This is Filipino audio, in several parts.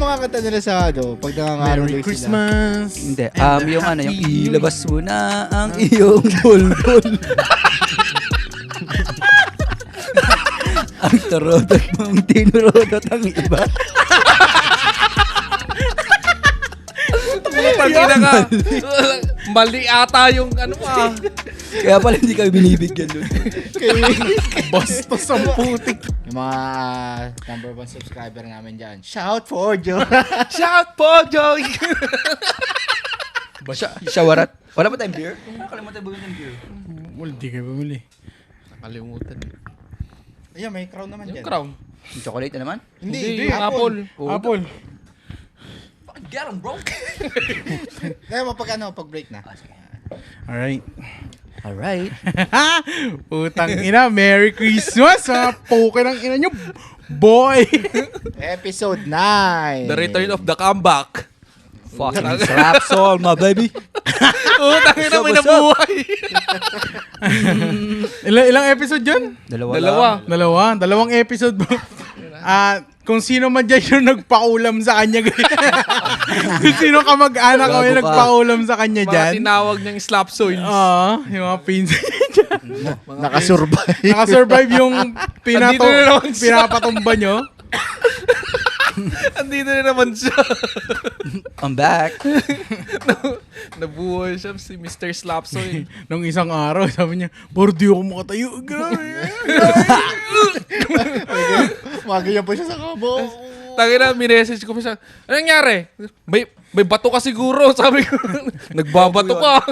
yung mga kanta nila sa pag nangangaroon Merry sila? Christmas. Hindi. Yung yung ilabas mo na ang iyong bulbul. Ang tarodot mong tinurodot ang iba. Pagkina ka. Mali ata yung ano Kaya pala hindi kami binibigyan doon. Bastos ang putik. Yung mga number 1 subscriber namin dyan. Shout for Joe. Shout po, Joey! Shawarat. Wala ba tayong beer? Nakalimutan bumili ng beer. Well, di kayo bumili. Nakalimutan. Ayan, may crown naman Yung dyan. crown. Yung chocolate na naman? Hindi, yung apple. Apple. Fucking get 'em, bro. Kaya pag break na. Alright. Alright. Putang ina, Merry Christmas! Mga poke ng ina nyo, boy! Episode 9. The return of the comeback. Fucking slap soul, my baby. Utang ina, may nabuhay. Ilang episode yun? Dalawa. Dalawang episode mo. Kung sino man dyan yung nagpaulam sa kanya. Kung sino ka mag-anak o yung nagpaulam sa kanya Mga dyan. tinawag niyang slap soils. Oo, yung mga pinsan niya dyan. Nakasurvive. Nakasurvive yung Andito na naman siya. pinapatumba nyo. Andito na naman siya. I'm back. Nabuhay siya si Mr. Slapsoil. Nung isang araw, sabi niya, "Bro, di ako makatayo." Grabe. Magayon po siya sa kabo. Tangina, minessage ko pa siya. Ano nangyari? May bato ka siguro, sabi ko. Nagbabato ka.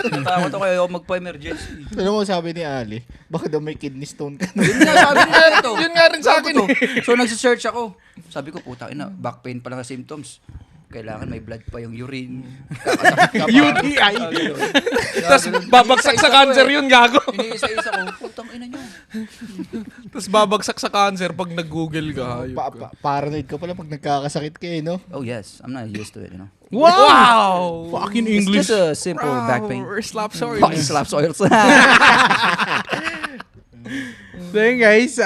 Natakot ako kayo magpa-emergency. Alam mo, sabi ni Ali, baka daw may kidney stone ka na. Yun nga, sabi niya ito. Yun nga rin sa akin eh. So nagsisearch ako. Sabi ko, puta ina, back pain pa lang sa symptoms. Kailangan may blood pa yung urine. Kakasakit ka pa. UTI. Tapos babagsak sa cancer yun, gago. Iniisa-isa ko, putang ina nyo. Tapos babagsak sa cancer pag nag-google ka. Ayun ko. Paranoid ka pala pag nagkakasakit ka no? Oh yes, I'm not used to it, you know. Wow! Fucking It's English. just a simple back pain. Or slap soils. Fucking slap soils. So yun guys,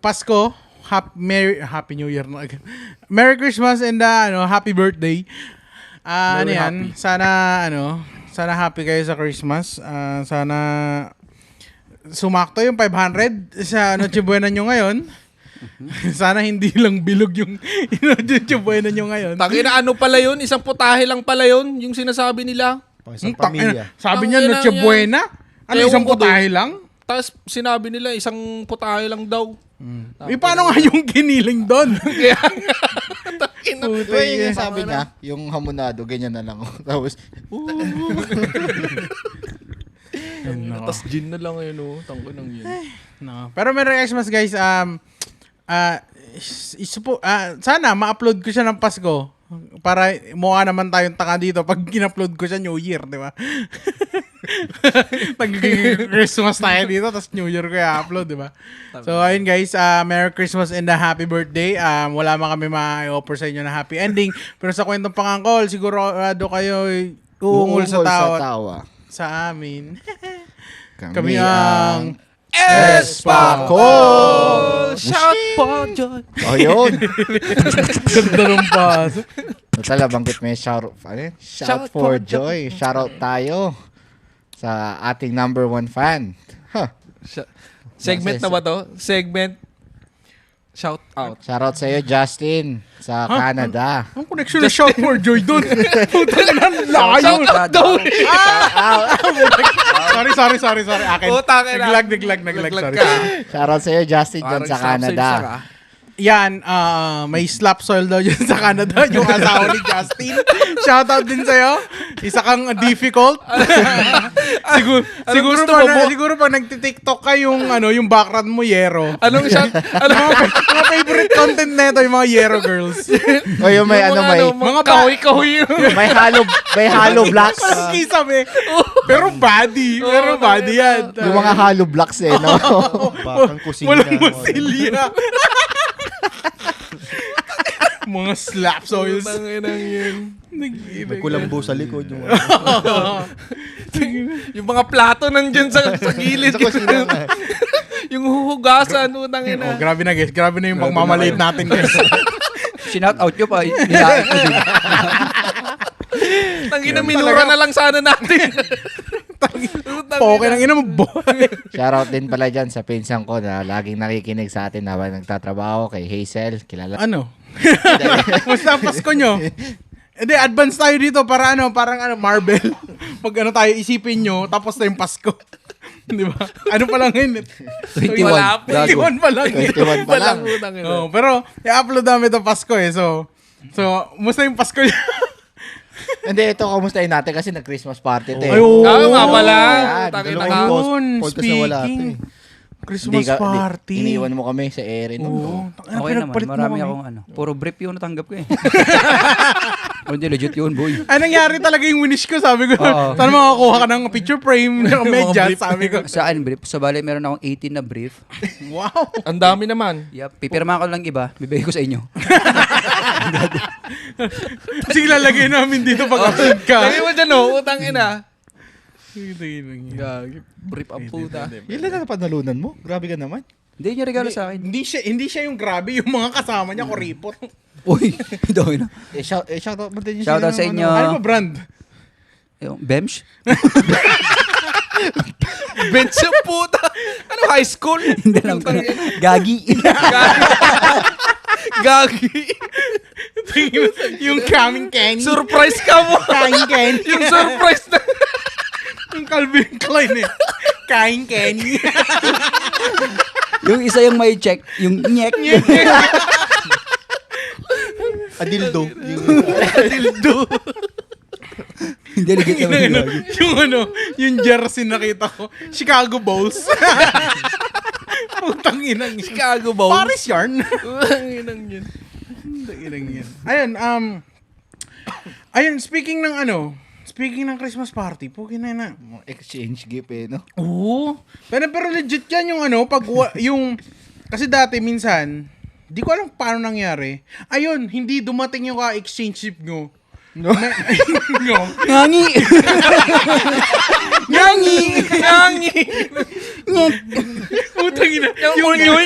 Pasko, Happy New Year na agad. Merry Christmas and Happy birthday. Very Yan, sana happy kayo sa Christmas. Sana sumakto yung 500 sa Noche Buena nyo ngayon. Sana hindi lang bilog yung Noche Buena nyo ngayon. Tangina, ano pala yun? Isang putahe lang pala yun, yung sinasabi nila. Pang isang pamilya. Sabi niya Tangina Noche yan. Buena? Ano, Ewan isang ko putahe lang? Tapos sinabi nila, isang putahe lang daw. Paano nga yung giniling doon? Kaya tangina. Diba yun yung sabi niya, yung hamonado, ganyan na lang. Tapos, Tapos gin na lang yun, oh. Tangko nang yun. No. Pero Merry Christmas guys. Sana ma-upload ko siya ng Pasko para mukha naman tayong tanga dito pag in-upload ko siya New Year, di ba? Christmas tayo dito tapos New Year ko i-upload, di ba? So ayun guys, Merry Christmas and a Happy Birthday. Wala man kami ma-offer sa inyo na happy ending, pero sa kwentong pangangkol sigurado kayo uungol sa tawa sa amin. Kami ang Espakol! Shout po, Joy. Oh, yun. ganda ng paso. Tala, banggit may shout for joy. Shout out tayo sa ating number 1 fan. Huh. Segment na ba to? Segment. Shout out. Shout out sa iyo, Justin, sa Canada. Ang connection na shout for joy doon. Putang ina, layo. Shout out daw. Sorry. Akin. Utang ina. Naglag. Sorry. ka. Shout out sa iyo, Justin, dyan Parang sa slap soils Canada. ka. Yan, may slap soil daw dyan sa Canada, yung asawa ni Justin. Shoutout din sa'yo. Isa kang difficult. siguro pa nagti-TikTok ka yung background mo yero. Anong shout? Mga favorite content na ito, yung mga yero girls. O yung may mga kahoy-kahoy. may hollow blocks. Parang kisame. Pero body yan. Yung mga hollow blocks no? Bakang kusina. Walang masilya. Mga slap soils. Tanginang yun. May kulambo sa likod. Yung mga plato nandyan sa gilid. Sa kusina nga. Yung huhugasan, utang Oh, ina. grabe na guys. Grabe na yung pagmamaliit natin guys. Shinout out nyo pa. Nilait ko din. Tangina, minura na lang sana natin. Okay lang ina mo boy. Shoutout din pala dyan sa pinsan ko na laging nakikinig sa atin habang nagtatrabaho kay Hazel. Kilala. Ano? Musta ang Pasko nyo? Hindi, advance tayo dito para parang Marvel. Pag tayo isipin nyo, tapos na yung Pasko. Di ba? Ano pa lang yun? 21. Wala pa. 21 pa lang yun. 21 pa lang. Utang ina. Oh, pero i-upload namin ito Pasko eh. So, musta yung Pasko nyo? Hindi, ito kamustahin natin kasi nag-Christmas party ito eh. Ayun. Nga pala. Yan, Utang ina dalawang ka. post- Yun, podcast na wala ito speaking. eh. Christmas party. Iniwan mo kami sa ere nun. Oo. Okay naman, Pinagpalit mo marami kami. akong puro brief yung natanggap ko eh. Hindi, legit yun, boy. Ay, nangyari talaga yung winish ko. Sabi ko, Oo. sana makakuha ka ng picture frame, ng medyas. Sabi ko, Sa akin, brief. Sa bali, meron akong 18 na brief. wow. Ang dami naman. Yup, pipirma ko lang iba, bibigay ko sa inyo. Sige, lalagay namin dito pag upload ka. Lagi mo dyan, no? Utang ina. Hindi Brief ang puta. Yun lang na panalunan mo. Grabe ka naman. Hindi niya regalo sa akin. siya yung grabe, yung mga kasama niya, kuripot. Uy, dami na. Shoutout mo din yung Shoutout sa inyo. Ano ba brand? Yung Bems? Bench yung puta. Ano, high school? Hindi lang ko. Gagi. Gagi. yung coming Kenny. Surprise ka mo. Kain Kenny. Yung surprise na. yung Calvin Klein eh. Kain Kenny. Yung isa yung may check, yung nyek. Adildo. Hindi, legit naman. yung jersey nakita ko. Chicago Bulls. Putang inang yun. Chicago Bulls. Paris yarn. Utang inang yun. Putang inang yun. Ayun, speaking ng Christmas party, pugi na. Exchange gift eh, no? Oo. Pero legit yan yung yung, kasi dati minsan, di ko alam paano nangyari. Ayun, hindi dumating yung exchange ship nyo. No. No. Ngangi! Ngangi! Nangi. Putang ina. Yung unyoy.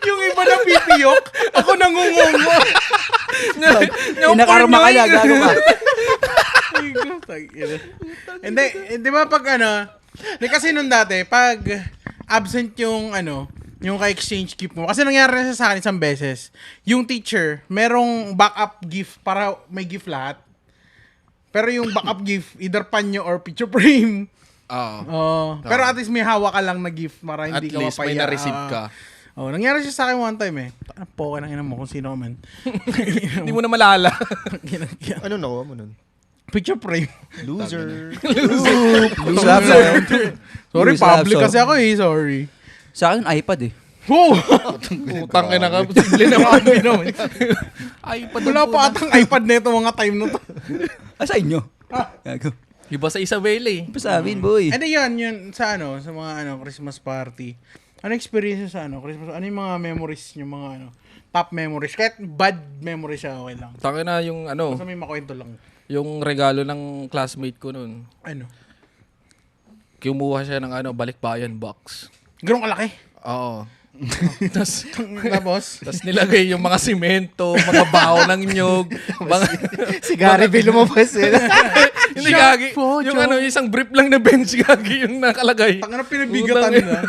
Yung iba na pipiyok, ako nangungungo. Inakarma ka na, gago ka. Hindi ba pag kasi nung dati, pag absent yung yung ka-exchange gift mo. Kasi nangyari na sa akin isang beses. Yung teacher, merong backup gift para may gift lahat. Pero yung backup gift, either panyo or picture frame. Oo. Pero at least may hawak ka lang na gift para At hindi ka least may mapaya. na-receive ka. Nangyari siya sa akin one time eh. Poka ng ina mo kung sino ka man. Hindi mo na malala. Ano nakuha mo nun? Picture frame. Loser. Sorry, Loser public absorb. kasi ako eh. Sorry. Sa akin, iPad eh. Wow! Utang ina ka. Simple naman. iPad Wala pa atang iPad na ito mga time na to. Sa inyo. Gago. Iba sa Isabela eh. Pa sa amin, boy. Ano yun sa sa mga Christmas party. Ano experience sa Christmas? Ano yung mga memories nyo, mga top memories? Kahit bad memories siya, okay lang. Utang ina yung Basta may makwento lang. yung regalo ng classmate ko nun. Ano? Kumuha siya ng balikbayan box. Ganun kalaki. Oo. Tapos Tapos, nilagay yung mga simento, mga bao ng nyog, mga Si Gary B lumabas eh. hindi gagi. Yung yung isang brief lang na bench gagi yung nakalagay. tanga na pinabigatan nila.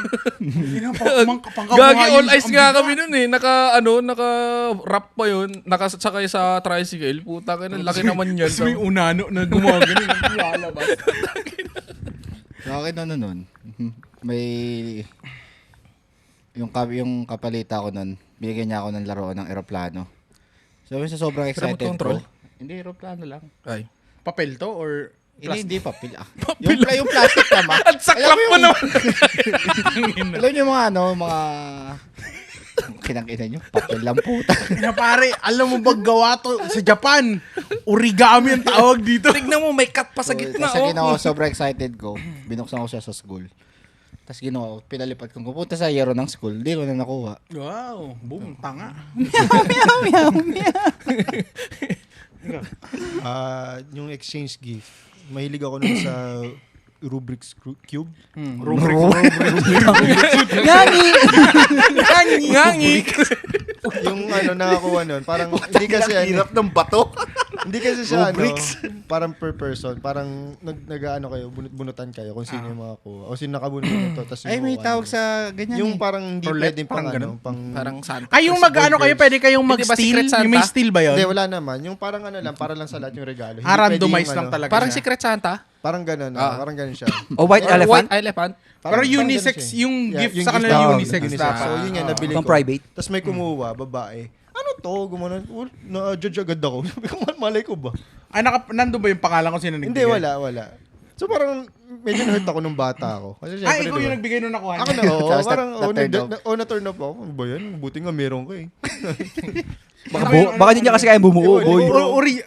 Gagi all ice nga kami nun eh. Naka-wrap pa yun. Nakasakay sa tricycle. Puta ka na, laki naman yan. Tapos may unano na gumagano. Lalabas. Sa akin nun. May... Yung kapalita ko nun, bigyan niya ako ng laruan ng eroplano. So, sa sobrang excited Remote control? ko. Hindi, eroplano lang. Ay. Papel to or Hindi papel. Yung plastic naman. At saklap mo naman. Alam niyo yung mga kinakita niyo, papel lang puta. na pare, alam mo ba gawa to sa Japan? Origami ang tawag dito. Tignan mo, may cut pa sa gitna. Kasi ginawa, sobrang excited ko. Binuksan ko siya sa school. Tapos ginawa, pinalipat kong pupunta sa yero ng school. Hindi ko na nakuha. Wow, boom, tanga. Yung exchange gift. Mahilig ako nun sa Rubik's Cube. Rubric. Nani! Ngangi! Yung nakakuha nun, parang hindi kasi Hirap ng bato. hindi kasi siya Rubrics. parang per person, parang nag-ano kayo, bunutan kayo kung sino yung makakuha. O sino nakabunot nito, tapos Ay, may tawag sa ganyan yung parang hindi Roulette, pwedeng parang pang ganun. pang Parang Santa. Ay, yung mag-ano kayo, pwede kayong Hindi ba mag-steal? Secret Santa? Yung may steal ba yun? Hindi, wala naman. Yung parang para lang sa lahat yung regalo. Hindi Randomize pwede lang yung talaga Parang siya. Secret Santa? Parang ganun, parang ganun siya. O white elephant? White elephant? Pero Parang unisex, ganun siya. yung Yeah, gift yung sa kanila gift, unisex unisex. dapat. So, yun nga, nabili Pang ko. private? Tapos may kumuha, babae. Ano to? Gumanon. Na-judge agad ako. Sabi ko, malay ko ba? Ay, nandun ba yung pangalan ko sino nagbigay? Hindi, wala. So parang medyo na-hurt ako nung bata ako. Kasi syempre, Ay, ikaw diba? yung nagbigay nung nakuha Ako niya. na, oo. Tapos Parang, na-turn off. na-turn off ako. Ano ba yan? Buti nga meron ko eh. Baka di niya kasi kaya bumuo, boy.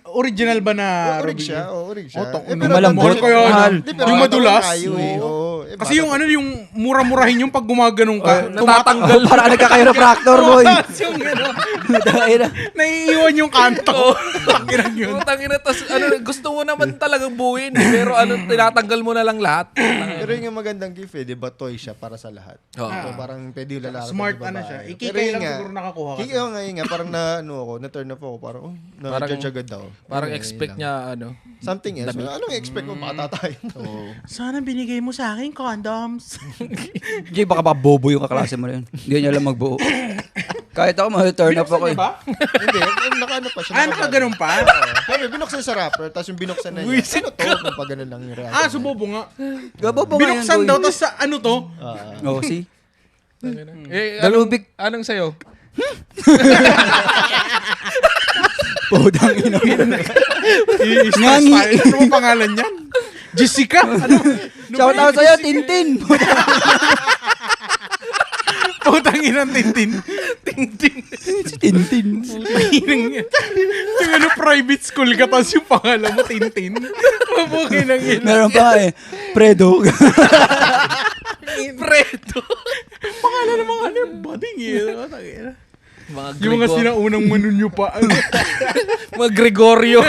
Original ba na Orig Rubik? siya. Orig siya. Oh, pero malambot. Mahal kaya, Mahal. no? Di, pero Yung bata madulas? tayo eh. Oo. Kasi yung yung mura-murahin yung pag gumaganong ka. Natatanggal. Para nagka-chiropractor, boy. yung gano'n. Dahil Naiiwan yung kanto. Tanginang yun. Putang ina, tas gusto mo naman talagang buuin, pero tinatanggal mo na lang lahat. Pero yung magandang gift eh, di ba toy siya para sa lahat. Oo. So parang pwede yung lalaki. Smart pwede ano babae. siya. Pero Ikikay yun lang nga, siguro nakakuha ka. Kikaya nga yun nga, parang na-turn off ako. Parang, na-judge agad ako. Parang expect niya, Something else. Anong expect mo? Bata tayo. Sana binigay mo sa akin condoms. Jay, baka pa bobo yung kaklase mo na yun. Hindi niya alam magbuo. Kahit ako, ma-turn up ako eh. ba? Hindi, naka-ano pa siya. Nakaganon pa? Sabi, binuksan sa wrapper, tapos yung binuksan na niya. Ano to? Kung pa ganun lang yung reaction. Subobo nga. Gabobo nga yan, Binuksan boy. daw, tapos sa ano to? Oh, see? Eh, Dalubik. anong sa'yo? Podang ina mo. I-stress tayo. Ano mo pangalan niyan? Jessica? Ano? Shout out sa'yo, Tintin. Putang inang Tintin. Tintin. Yung ano, private school ka, tapos yung pangalan mo, Tintin. Mabukin lang yun. Meron pa eh. Predo. Preto. Pangalan ng mga ano, bading yun. Mga Yung mga sinaunang manunyo pa. Mga Gregorio.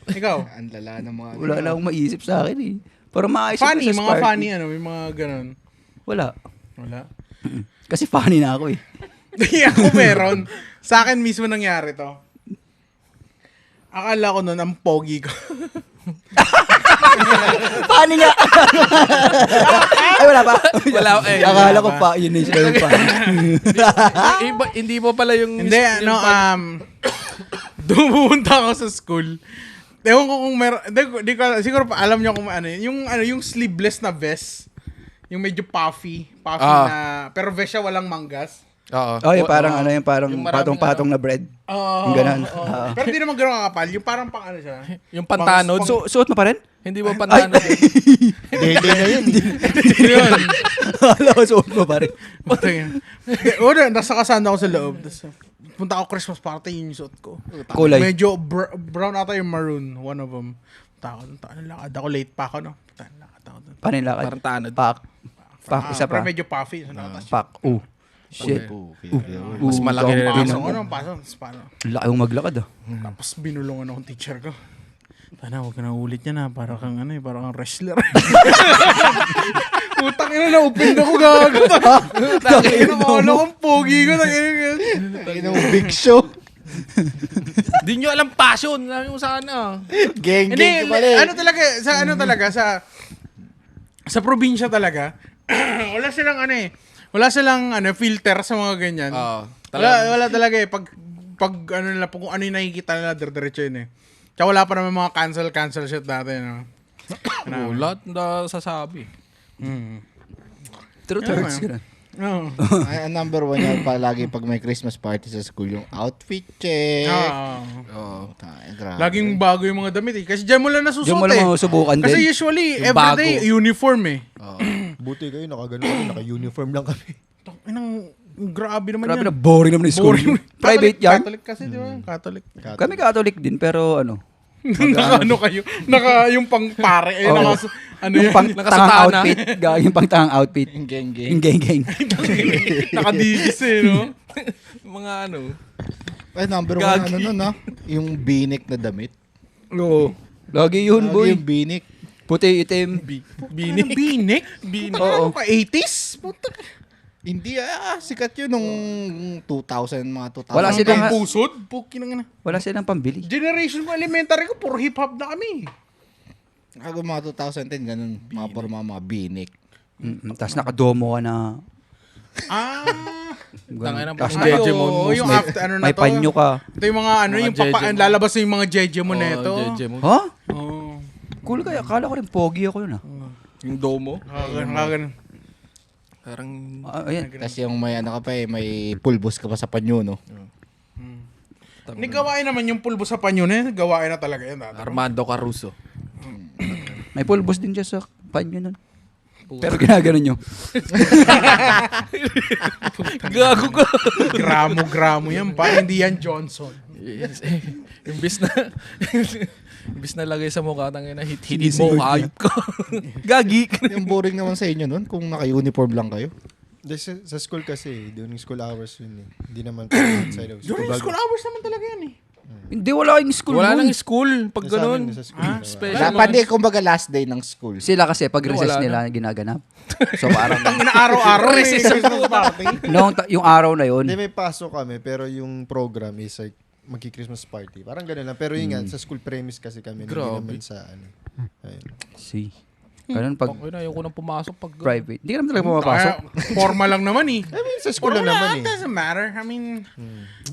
Ikaw? Ang lala ng mga... Wala na akong maisip sa akin eh. Pero maisip Funny, ko sa mga Sparky. funny, ano, may mga ganun. Wala. Wala. Kasi funny na ako eh. Hindi ako meron. Sa akin mismo nangyari to. Akala ko nun, ang pogi ko. Funny nga! Ay, wala pa. Wala, eh. Akala ko pa, yun yung sila yung funny. Hindi mo pala yung... Hindi, ano, pumunta ako sa school. Ewan ko kung meron, di ko, siguro pa alam niyo kung ano, yung sleeveless na vest. Yung medyo puffy na, pero vest siya walang manggas. Oo. Oh, yung parang ano, yung parang Yung maraming patong-patong na bread. Yung ganun. Oo. Pero di naman gano'n kakapal. Yung parang pang ano siya. Yung pantanod. Pang- Suot mo pa rin? Hindi mo pantanod. Dede na yun. Yun. Akala ko suot mo pa rin. Una, nasa kasanda ako sa loob. Tapos, punta ako Christmas party, yun yung suot ko. Kulay. Medyo brown ata yung maroon, one of them. Lakad ako, late pa ako, no? Lakad ako. Paano yung lakad? Parang tanod. Pak, isa Pero pa. medyo puffy. So, Pak. Shit. Mas malaki rin. Pasok ko, tapos paano? Laki yung maglakad ah. Tapos binulungan akong teacher ko. Tana, huwag ka na ulit yan ha. Para kang ano eh, para kang wrestler. Utang ina na, open ako gago. Tangina ko, ano kong pogi ko. Yung big show. Hindi nyo alam passion. Alam mo sana. Gang, Hindi, gang pala eh. ano talaga, sa probinsya talaga, wala silang ano eh, wala silang ano, filter sa mga ganyan. Oo. Wala talaga eh, pag ano nila, kung ano yung nakikita nila, diretso yun eh. Tsaka wala pa naman mga cancel shit dati, no? Lahat na sasabi. True turds ka na. Oo. Ay, ang number one yan palagi pag may Christmas party sa school, yung outfit check. Oo. Grabe. Laging bago yung mga damit eh. Kasi dyan mo lang nasusuot Diyan mo lang eh. subukan Kasi din. usually, Yung everyday, uniform eh. Buti kayo, naka-uniform lang kami. Grabe naman Grabe yan. na, boring naman yung school. Boring. Private yard. Catholic kasi, di ba? Catholic. Kami Catholic din, pero ano. Naka-ano kayo? Yung pang pare. Eh, Oo. ano Yung yan? pang Nakasutana. tangang outfit. Yung pang tangang outfit. Yung gang, Yung gang. geng. Nakadigis eh, no? Mga ano. Ay, number one, ano nun, no? Yung binik na damit. Oo. Lagi yun, boy. Yung binik. Puti, itim. Binik? Binik? Binik. Oo. 80s? Puta. Hindi sikat yun nung 2000, mga 2000. Wala Ang silang- pusod? Puki na nga na. Wala silang pambili. Generation ko, elementary ko, puro hip-hop na kami. Ako mga 2010, ganun. Mga forma, mga binik. Tapos nakadomo ka na. Tangina, Tapos yung Jejemon mo. yung may, after, ano na may to? panyo ka. Ito yung mga ano, Mga yung papa, Jejemon. lalabas na yung mga Jejemon na ito. Jejemon. Ha? Oo. Cool kaya. Akala ko rin pogi ako yun ah. Yung domo. Kakagan. Parang Ayan. Tapos yung may ano ka pa may pulbos ka pa sa panyo, no? Gawain naman yung pulbo sa panyo na yun. Gawain na talaga yan. Armando Caruso. May pulbos din siya sa panyo nun. Pero ginagano nyo. Gago ka. Gramo-gramo yan. Parang hindi yan Johnson. Yes, imbis na imbis na lagay sa mukha tangina hit mo ayop ka. Gagi. Yung boring naman sa inyo nun, kung naka-uniform lang kayo. Sa school kasi, during school hours yun eh. Hindi naman outside of school. During school hours naman talaga yan eh. Hindi, wala yung school Wala nun. nang school pag Sa amin, ganun. sa school. Special. Dapat di, kumbaga last day ng school. Sila kasi pag recess Wala nila ginaganap. So parang Inaaraw-araw eh. Christmas party. yung araw na yun. Hindi, may pasok kami, pero yung program is like, magki-Christmas party. Parang gano'n lang. Pero yun nga, sa school premise kasi kami. Hindi Grabe. naman sa ano. Ayun. See. Ganun pag Pag ayoko nang pumasok pag private. Hindi ka naman talaga pumapasok. Forma lang naman eh. I mean, sa school lang naman eh. Doesn't matter. I mean,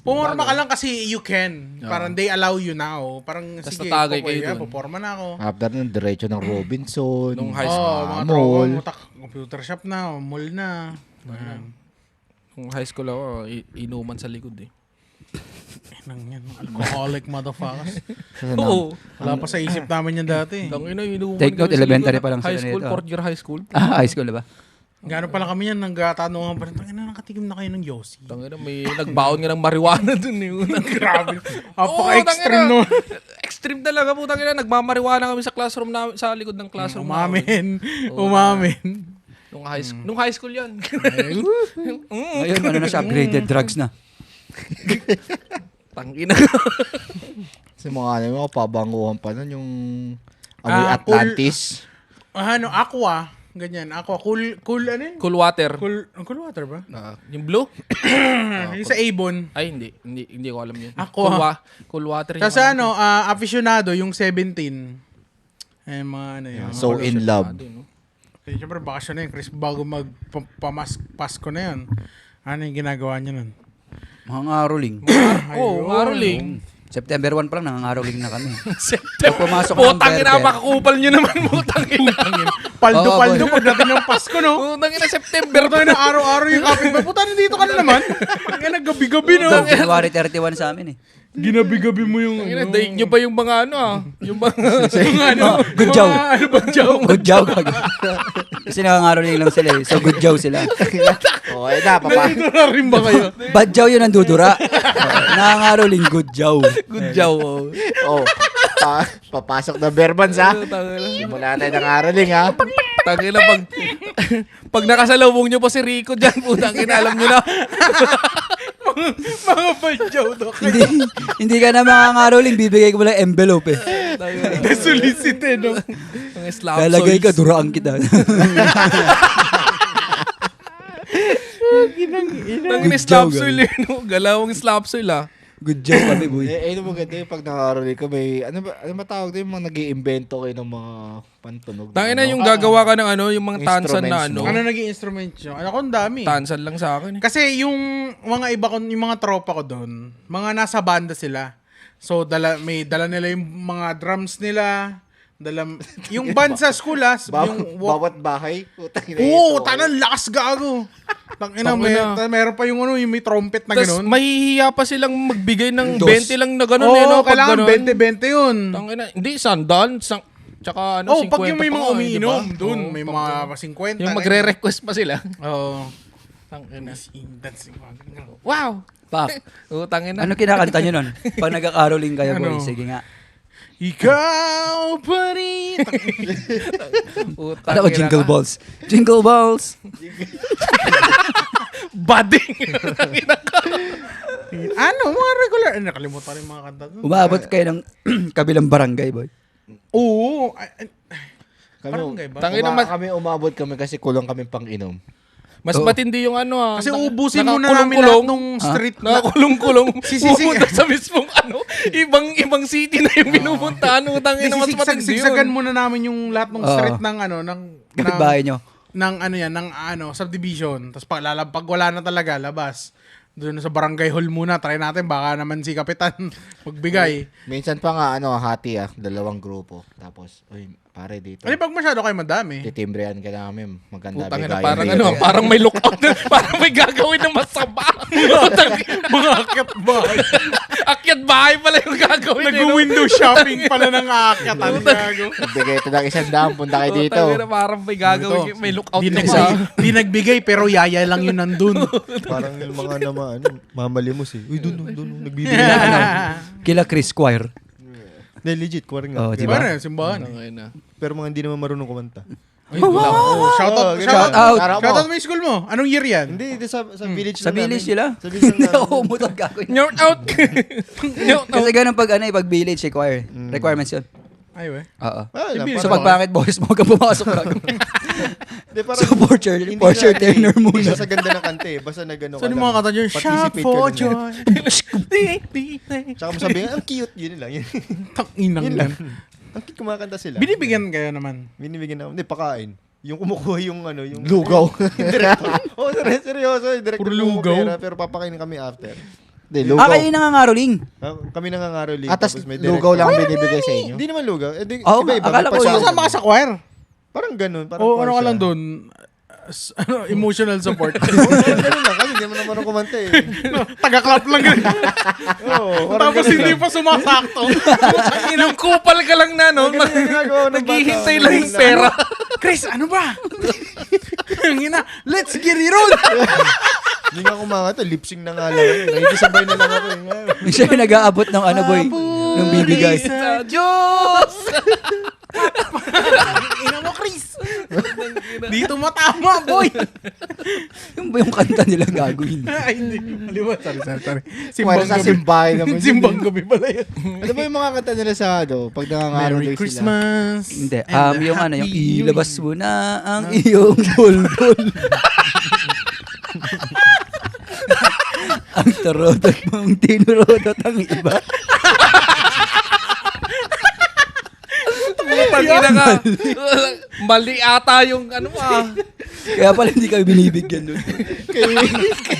pumorma ka lang kasi you can. Parang they allow you now. Parang Tas sige, tatagay kayo yan, dun. puporma na ako. After nun, diretso ng Robinson. Nung high Oo, school. mga mall. tropa, utak, computer shop na, mall na. Nung high school ako, inuman sa likod eh. Nang yan, alcoholic motherfuckers. Oo. Wala pa sa isip namin yan dati. Tangina inuman. Take note, kami sa elementary likod. pa lang High sila school, nito. fourth year high school. High school diba? Gano'n pala kami yan, nagtatanungan pa rin. Tangina, nakatikim na kayo ng Yossi. Tangina may nagbaon nga ng marijuana dun eh. Grabe. Oo, Apaka-extreme tangina. nun. Extreme talaga po tangina. Nagmamarijuana kami sa classroom namin, sa likod ng classroom namin. Umamin. Nung high school yan. Ngayon, ano na siya, upgraded drugs na. Tangina. Kasi mga pabanguhan pa nun, yung amoy Cool. Atlantis. Ano, aqua. Ganyan, aqua. Cool ano yun? Cool water. Cool water ba? Yung blue? Yung sa Avon. Ay, hindi ko alam yun. Aqua. Cool water. Kasi ano, aficionado, yung 17. Eh, mga ano yun. So in love. Eh, siyempre, bakasyon na yun. Chris, bago Pasko na yun. Ano yung ginagawa niya nun? Mga ngaroling. Oo, Maroling. September 1 pa lang, nangangaroling na kami. September. Pag pumasok ng Putang ina, burger. makakupal nyo naman. Putang ina. Paldo-paldo pagdating ng Pasko, no? Putang ina, September. Pero tayo na araw-araw yung kapit. Puta, nandito ka na naman. Kaya gabi-gabi, no? January 31 sa amin eh. Ginabi-gabi mo yung... Tangina, date nyo ba yung mga ano ah? Yung mga... Good job. Ano ba, Joe? Good job. Kasi nangangaroling lang sila eh. So good job sila. Okay na, Nandito na rin ba kayo? Bad job yun ang dudura. Nangangaroling good job. Good job. Oh. Oh, papasok na Berbans, ha? Tangina. Simula tayo ng araling, ha? Tangina, pag nakasalubong nyo pa si Rico dyan, putang ina, alam nyo na. Mga badyaw to. Hindi ka na mangangaroling, bibigay ko mo lang envelope eh. Solicite, no? Mga slap Lalagay ka, soils. duraan kita. Tangina, slap soil eh. No? Galawang slap soil ah. Good job kami, boy. Ano maganda yung pag nakaraling ka, may, ano ba tawag din, mga nag-iimbento kayo ng mga pantunog. Tangina yung gagawa ka ng ano, yung mga tansan na Instruments ano. mo. Ano naging instrument nyo? Ano ko, ang dami. Tansan lang sa akin eh. Kasi yung mga iba ko, yung mga tropa ko doon, mga nasa banda sila. So, may dala nila yung mga drums nila. Yung band sa school, yung Bawat bahay. Putang ina Oo, ito. tanang lakas gago. Tangina, meron pa yung ano, yung may trumpet na Tapos gano'n. mahihiya pa silang magbigay ng Dos. 20 lang na gano'n Oo, eh, no? Pag kailangan gano'n. 20-20 yun. Tangina, hindi, sandaan. Tsaka ano, 50 Pag yung may pa mga nga, umiinom di ba? doon, Oo, may pag- mga 50. Yung magre-request pa sila. Oo. Tangina. Dancing. Wow! Pak. Tangina. Ano kinakanta nyo nun? Pag nagkakaroling kayo, boy. Ano? Sige nga. Ikaw pa rin. Ano ko, jingle balls. Jingle balls. Bading! Ano, mga regular. Nakalimutan rin mga kanta doon. Umabot kayo ng kabilang barangay, boy. Oo. Kami, Barangay ba? Tangina, mas- kami umabot kami kasi kulong kami pang inom. Mas matindi yung Kasi ubusin muna namin lahat nung street na. Nakakulong-kulong. Sisisi- Pupunta sa mismong ibang city na yung pinupuntahan. Tangina, mas matindi Sigsagan yun. muna namin yung lahat ng street ng Kapitbahay nyo. ng subdivision. Tapos pag wala na talaga, labas. Doon sa barangay hall muna, try natin, baka naman si Kapitan magbigay. Minsan pa nga, hati dalawang grupo. Tapos, uy, pare dito. Ano pag masyado kayo madami? Titimbrehan ka namin. Maganda Putang ina, bigayan parang dito. parang may lookout na, parang may gagawin na masama. Mga akyat bahay. Akyat bahay pala yung gagawin. Nag-window shopping pala ng aakyatan. Gago. Bigay ito ng 100, punta kayo dito. Parang may gagawin, may lookout Di na di nagbigay, pero yaya lang yun nandun. Parang yung mga mamalimos eh. Uy, doon, nagbibigay. Kila Chris Squire. Hindi, legit, kuwari nga. Oh, Diba diba? na, simbahan. Pero mga hindi naman marunong kumanta. Shoutout. Shout out. Shoutout mo yung school mo. Anong year yan? Hindi, sa village Sa lang village namin. sila. Sa village Hindi lang ako namin. umutang gagawin. Note out. Note out. Kasi ganun pag village require. Requirements yun. Ay, we. Oo. Alam, So parang- pag pangit boses mo, huwag kang pumasok gagawin. Hindi, parang- So for sure hindi tenor Hindi muna. siya sa ganda ng kante eh. Basta na gano'n Saan yung mga kanta dyan? Shout for joy. Tsaka mo sabihin, ang cute. Yun lang. Yun Tanginang Yun lang. Ang cute kumakanta sila. Binibigyan kayo naman. Binibigyan ako. Hindi, pakain. Yung kumukuha yung yung... Lugaw. Yung director. Oh, seryoso. Yung director Puro kumukuha lugaw. pera, pero papakainin kami after. Hindi, lugaw. Kayo nangangaroling. Kami nangangaroling. Atas tapos may lugaw director. lang binibigay sa inyo. Hindi naman lugaw. Eh, Oo, iba-iba. akala May ko pasyalan. Kasama ka sa choir? Parang ganun. Parang O ano ka choir lang siya. doon? Emotional support. Ganun lang. Kasi hindi mo naman ako kumanta eh. Taga-clap lang ganun. Oo. parang Tapos ganun hindi lang. pa sumasakto. Yung kupal ka lang na, no? Ganun yung ginagawa ng bata. Naghihintay Ganun lang yung pera. Chris, ano ba? Ang ina, let's get it on! Hindi nga kumangata. Lip-sync na nga lang. Nakikisabay na lang ako eh. Siya yung nag-aabot ng ano boy. Ng bibigay. Sa Diyos! Ina mo, Chris! Dito matama, boy! Yung ba yung kanta nila gagawin? Ay, hindi. Maliwa. Sorry. Wala sa simbahay naman. yun. Simbang gabi pala yun. Ano ba yung mga kanta nila sa pag nangangaroling Merry sila? Christmas! Hindi. and a Yung ano, yung Happy New ilabas Year. mo na ang iyong bulbul. Ang tarodot mong tinurodot ang iba. Pagina ka. Mali ata yung ano Kaya pala hindi kami binibigyan doon.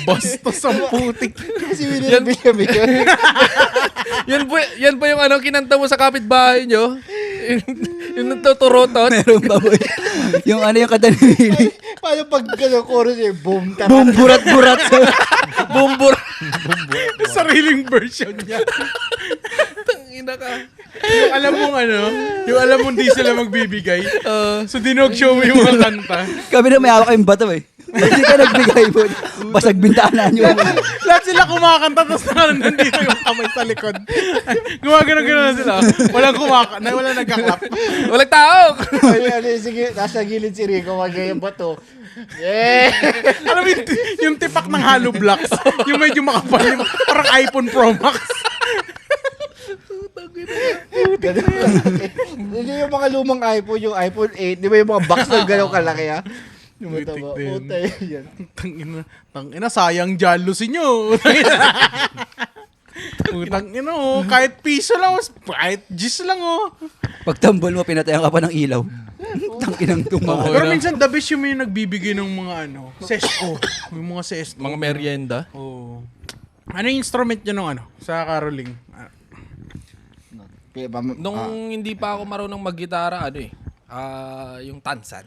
Bastos ang putik. Kasi binibigyan. Yan ba yung ano kinanta mo sa kapitbahay nyo? Yung natuturotot? Meron ba boy? Yung ano yung kanta ni Willie? Paano pag chorus eh, boom, tara. Boom, burat-burat. Bumbur. Sariling version niya. Tangina ka. Yung alam mong yung alam mong di sila magbibigay. So dinog-show mo yung mga kanta. Kami na may hawak kayong bato eh. Hindi ka nagbigay mo. Basag bintahan nyo. Lahat sila kumakanta tapos nandito yung kamay sa likod. Gumagano-gano na sila. Walang nagkaklap. Walang tao. Sige, nasa gilid si Rico, magayang bato. Yeah! Alam mo yung tipak ng hollow blocks. Yung medyo makapal. Parang iPhone Pro Max. Hindi yung mga lumang iPhone, yung iPhone 8, di ba yung mga box na gano'ng kalaki ha? Yung Butik mataba. din. Puta yan. Tangina, sayang jealousy nyo. Tangina, kahit piso lang, kahit G's lang, Pagtambol mo, pinatayan ka pa ng ilaw. Tangkinang tumakas. Pero minsan, the best yung may nagbibigay ng mga sesko. Yung mga sesko. Mga merienda. Oh. Ano yung instrument nyo nung sa caroling? Nung hindi pa ako marunong maggitara, yung tansan.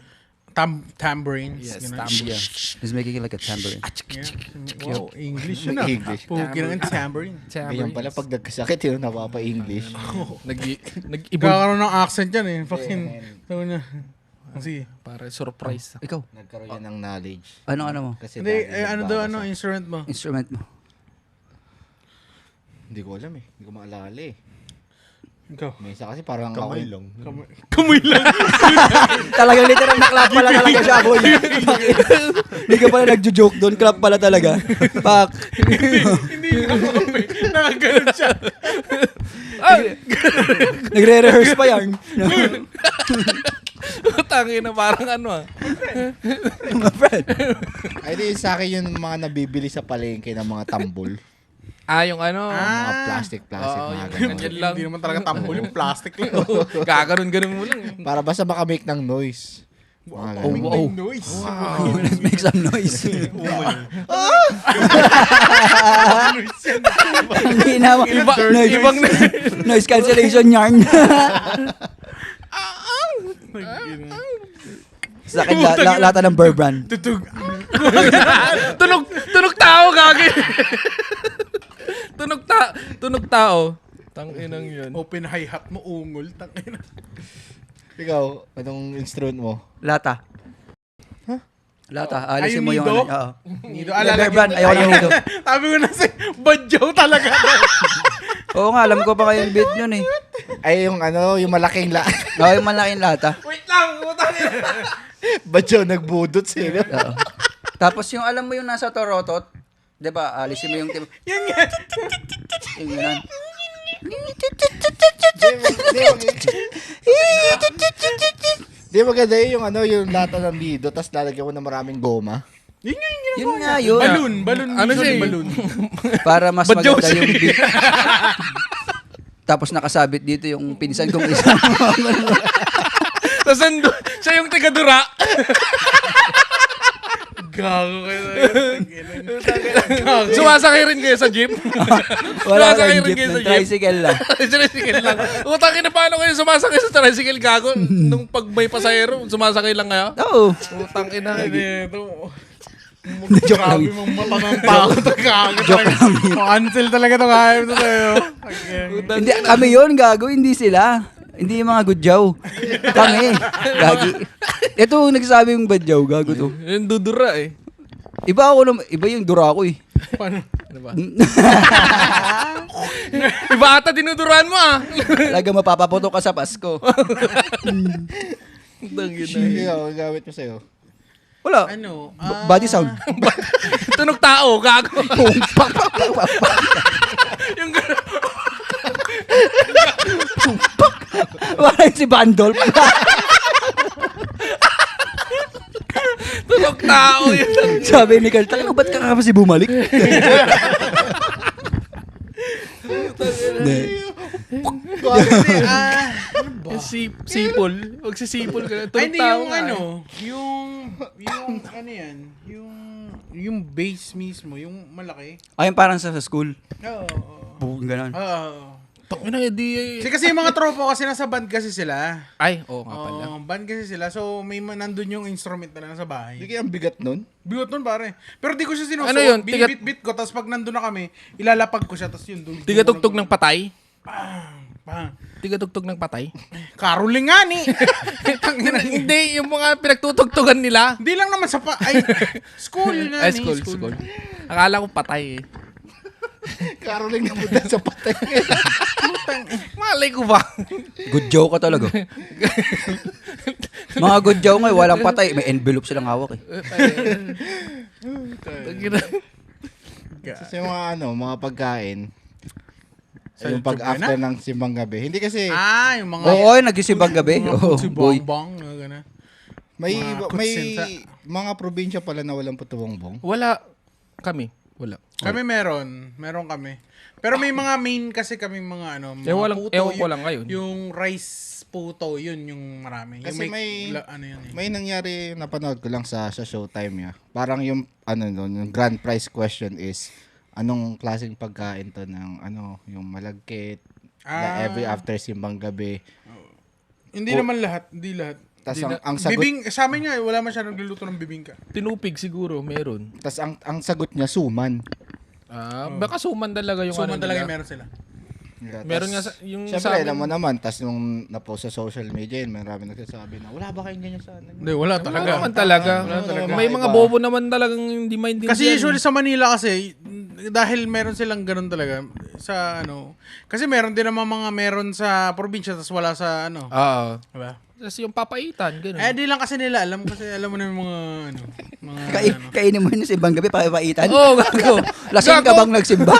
Tambourines. Yes, ganun. tambourine. He's making it like a tambourine. Yeah. Wow, English yun English. Pugi ng tambourine. Ganyan pala pag nagkasakit yun, napapa-English. Nag-ibon. Kakaroon ng accent yan eh. Fucking, tawag niya. Sige. Para surprise. Ikaw, Nagkaroon yan ng knowledge. ano mo? Kasi Hindi, dati ano nagbabasa. daw, instrument mo? Instrument mo. Hindi ko alam eh. Hindi ko maalala eh. Ikaw. May isa kasi parang Kamay ako. lang. Kamay lang. Talagang literal na clap pala talaga siya, boy. Hindi ka pala nagjo-joke doon. Clap pala talaga. Pak. Hindi nakakape. Nakaganon siya. Nagre-rehearse pa yan. Tangin na parang ano ah. Mga friend. Ay, di sa akin yung mga nabibili sa palengke ng mga tambol. Yung ano. Mga plastic, Oo, mga yung ganun. ganyan lang. Hindi naman talaga tambol yung plastic lang. Gaganon mo lang. Para basta makamake ng noise. Mga Oh, ganun. wow. Noise. Let's make some noise. Ang ginawa. Ibang Noise cancellation yarn. Sa akin, lata ng Burbrand. Tutug. tunog tao gagi. tunog tao. Tanginang yun. Open hi-hat mo, ungol. Tangina. Ikaw, anong instrument mo? Lata. Lata. Alisin Ayun, mo yung nido? ano. Oo. Nido, Yeah, alala Burbrand. Ayaw lang nito. Sabi ko na si Badjaw talaga. Oo nga, alam ko pa kayong beat nun eh. Ay, yung ano, yung malaking Oo, yung malaking lata. Wait lang, utang Badyo, nagbudot sila. Oo. Tapos yung alam mo yung nasa Torotot, 'di ba? Alisin mo yung Yan nga. yung ganun. Di maganda yung ano, yung lata ng nido, tapos lalagyan ko ng maraming goma. Yun nga yung Yun nga yun. balloon. Ano siya eh? Balloon. Para mas Badyaw maganda siya. yung beat. Tapos nakasabit dito yung pinsan kong isa. Tapos siya yung tigadura. Gago kayo na yun. Sumasakay rin kayo sa jeep. Wala Sumasakay kang rin jeep kayo sa ng tricycle lang. Tricycle lang. Utangin na paano kayo sumasakay sa tricycle gago? Nung pag may pasahero, sumasakay lang kayo? Oo. Utangin na. Ito. Joke lang. Grabe mong mata ng tao. Gago talaga. Cancel talaga ito kaya ito sa'yo. Hindi, kami yun, gago. Hindi sila. Hindi yung mga gudyaw. Kami. Gagi. Ito, nagsasabi yung badyaw. Gago to. Yung dudura eh. Iba ako naman. Iba yung dura ko eh. Paano? Ano ba? Iba ata dinuduran mo ah. Talaga mapapaputok ka sa Pasko. Utangin na. Ikaw, ang gamit mo sa'yo. Wala. Ano? Body sound. Tunog tao, gago. Yung Wala yung si Bandol. tunog tao yun. Sabi ni Carl, "Tangina, ba't ka kasi bumalik?" Hindi. Sipol. Huwag si sipol ka. Ay, Tunog hindi tao yung nga ano. eh. Yung ano yan. Yung base mismo. Yung malaki. Ayun parang sa school. Oo. Boom, ganun. Oo. Tangina edi. Kasi yung mga tropa ko kasi nasa band kasi sila. Ay, oo nga pala. Band kasi sila. So, nandun yung instrument na lang sa bahay. Hindi kaya ang bigat nun? Bigot nun, pare. Pero di ko siya sinusuot. Ano yun? Binibit-bit ko. Tapos pag nandun na kami, ilalapag ko siya. Tapos yun. Tigatugtog ng patay? Bang. Tigatugtog ng patay? Caroling nga ni. Hindi, yung mga pinagtutugtugan nila. Hindi lang naman sa ay, school nga Ay, ni. school. Akala ko patay eh. Caroling na muna sa patay. Malay ko ba? Good joke ka talaga. Mga good joke nga, walang patay. May envelope silang hawak eh. Kasi yung mga ano, mga pagkain. Sa Yung YouTube pag-after ng simbang gabi. Hindi kasi, Yung mga... Oo, nagisibang gabi. Oo, si boy. Bongbong. Gana. may mga mga probinsya pala na walang puto bongbong. Wala. Kami. Wala. Kami meron kami. Pero may mga main kasi kaming mga ano, mga Ewan ko lang ngayon. Yung rice puto, yun yung marami. Kasi yung may- ano yun eh. May nangyari, napanood ko lang sa Showtime ya. Parang yung ano nun, yung grand prize question is anong klaseng pagkain to ng ano, yung malagkit, na every after simbang gabi. Hindi naman lahat, hindi lahat. Tas ang sagot, Sa amin nga, wala man siya nagluluto ng bibingka. Tinupig siguro, meron. tas ang sagot niya suman. Baka suman talaga yung So, man ano talaga nila. meron sila. Yeah, Meron nga tas- yung Siyempre, sa amin. alam mo naman, tas nung na-post sa social media, marami nagsasabi na, wala ba kayong ganyan sa ano? Hindi, wala Wala naman talaga. Wala talaga. May mga Iba. bobo naman talagang hindi maintindihan. Kasi usually sa Manila kasi, dahil meron silang ganun talaga, sa ano, kasi meron din naman mga meron sa probinsya, tas wala sa ano. Oo. Diba? Kasi yung papaitan, gano'n. Di lang kasi nila alam kasi alam mo na yung mga ano, mga ano. Kainin mo yun sa ibang gabi, pakipaitan. Oo, gago. Lasing ka Gago. bang nagsimba?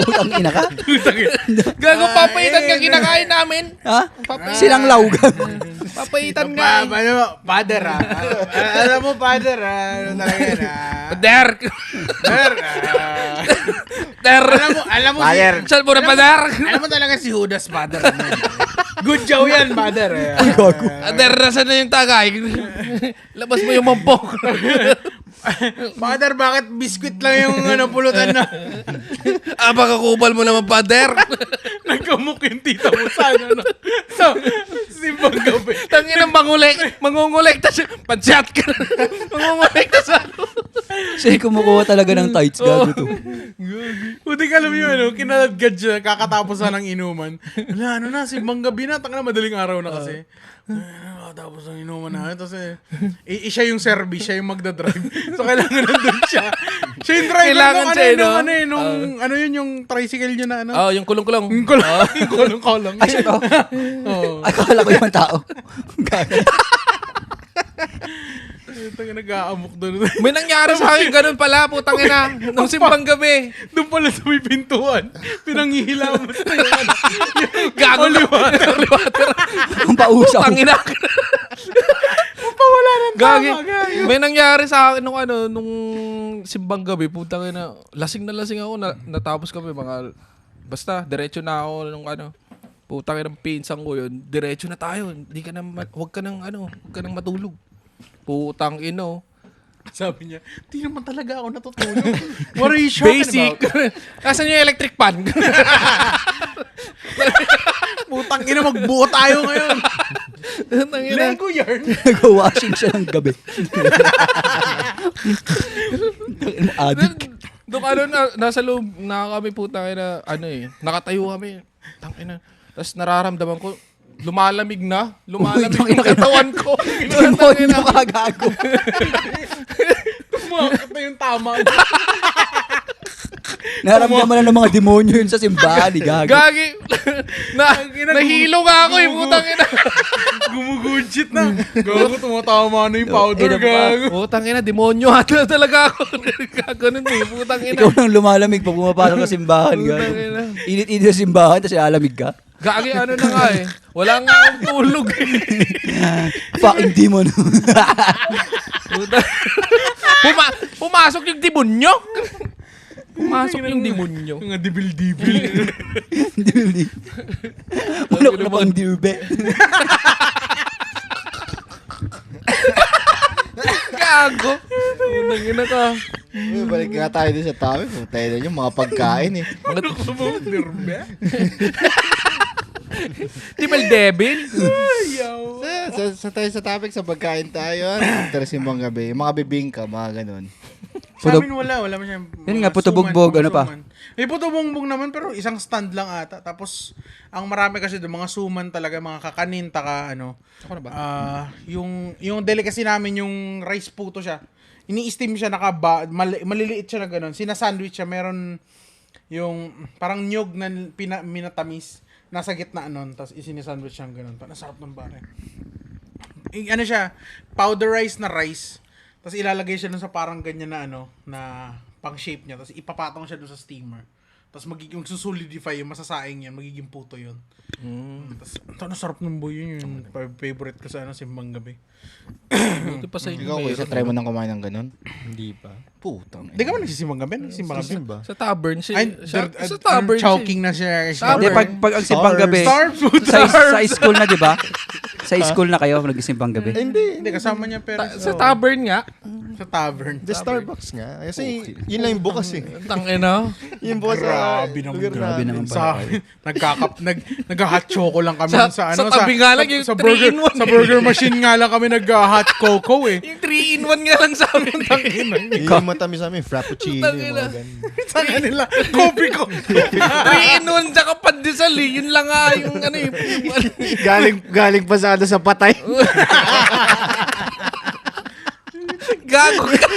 Putang ina ka. Gago, papaitan ka kinakain namin. Ha? Silang lawgan. Papaitan nga. Father alam mo, father ano talaga yan Pader. Der. alam mo Father. Saan mo na pader? alam mo talaga si Judas, father. Good job yan, father. Gago. Pader, nasa na yung tagay? Labas mo yung mampok. Father, bakit biskwit lang yung pulutan na? Baka kupal mo naman, pader. Nagkamuk yung tita mo sa So, simbang gabi. Tangin ang mangungulekta siya. Pansiyat ka na. Mangungulekta sa Siya kumukuha talaga ng tights, gago to. Buti ka alam yun, kinaladgad siya, kakatapos na ng inuman. Wala, simbang gabi na, tanga na madaling araw na kasi. Tapos ang inuman na. Tapos siya yung service, siya yung magdadrive. So kailangan nandun siya. Siya yung driver Kailangan nung siya, no? ano yun yung tricycle niya na ano. Oh, yung kulong-kulong. Yung kulong-kulong. Ay, siya to. Akala ko yung tao. Gago. Ito yung nag-aamok doon. May nangyari sa akin ganun pala, putang ina. Nung simbang gabi. Doon pala sa may pintuan. Pinangihila mo sa Gago. Holy water. Holy water. Ang pausaw. Putang ina. Pawala ng Gagi. tama. Gagi. May nangyari sa akin nung simbang gabi, putang ina. Lasing ako. Natapos kami mga, basta, diretso na ako nung putang ina ng pinsang ko yun. Diretso na tayo. Huwag ka nang matulog. Putang ino. Sabi niya, di naman talaga ako natutulog. What are you talking Basic. about? Nasaan yung electric pan? Putang ina, magbuo tayo ngayon. Putang ina. Lego yarn. Nag-washing siya ng gabi. Adik. Doon nasa loob na kami putang ina, nakatayo kami. Tangina. Tapos nararamdaman ko, lumalamig na yung katawan ko. Demonyo ka, gago. Tumakot na yung tama. Naramdaman na ng mga demonyo yun sa simbahan, gago. Gagi. Nahilo nga ako putang ina. Gumugudjit na. Gago, tumatama na yung powder. Gago. Putang ina, demonyo ata talaga ako. Gaganon putang ina. Ikaw nang lumalamig pag pumapasok sa simbahan, gago. Putang ina. Init-init sa simbahan, tapos alamig ka. Gagi, na nga wala nga akong tulog Fucking demon. Pumasok yung demonyo. Pumasok yung demonyo. Mga dibil-dibil. Ulok na pang dirbe. Gago. Putang ina ka. Balik nga tayo din sa topic. Tayo na yung mga pagkain eh. Tibal Devil. Sa tayo sa topic, sa pagkain tayo. Simbang gabi. Yung mga bibingka, mga ganun. Sa amin wala masyadong. Yun nga, puto-bugbog, ano pa? May puto-bugbog naman pero isang stand lang ata. Tapos ang marami kasi doon mga suman talaga, mga kakanin, Ako na ba? yung delicacy namin yung rice puto siya. Ini-steam siya maliliit siya na gano'n. Sina-sandwich siya, meron yung parang nyog na minatamis nasa gitna nun, tapos isinisandwich siyang gano'n. Nasarap ng pare. Siya, powderized na rice. Tapos ilalagay siya dun sa parang ganyan na na pang shape niya. Tapos ipapatong siya dun sa steamer. Tapos magiging susolidify yung masasaing yan, magiging puto yun. Tapos nasarap ng boy yun, yung favorite ko sa simbang gabi. Buti pa sa inyo. Ikaw, isa try mo nang kumain ng ganun? Hindi pa. Putang. Hindi ka ba nagsisimbang gabi? Simbang gabi? Simba. Sa tavern siya. Ay, Sa tavern siya. choking na siya. Hindi, pag ang simbang gabi, Star food. sa school na, di ba? Sa school na kayo, nag-simbang gabi. Hindi, kasama niya pero Sa tavern nga. sa tavern. The Starbucks nga. Kasi yun lang yung bukas eh. Tangina. Yung bukas sa Grabe naman, lugar grabe naman Sa nag-hot choco lang kami Sa tabi nga lang yung sa burger 3-in-1 sa burger machine nga lang kami nag-hot cocoa eh. Yung 3-in-1 nga lang sa amin. Tangina. yung matamis sa amin, frappuccino, yung Tangina. mga ganun. Sa kanila, coffee ko. 3-in-1 tsaka pandesal eh. Yun lang nga yung galing pa sa patay. gago ka.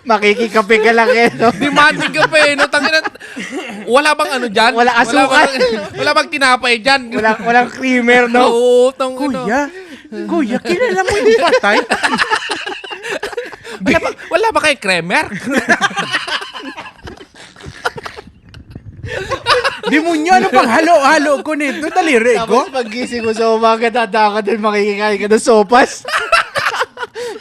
Makikikape ka lang eh, no? Demanding ka pa eh. No? Tangina. Wala bang ano dyan? Wala asukal. Wala bang tinapay dyan? Walang creamer, no? Oo, tangina. Kuya, kilala mo yung patay? Wala ba kay Kremer? Demonyo, ano pang halo-halo ko nito? Daliri ko? Tapos pag-gising mo sa umaga, dadaan ka din, makikikain ka ng sopas.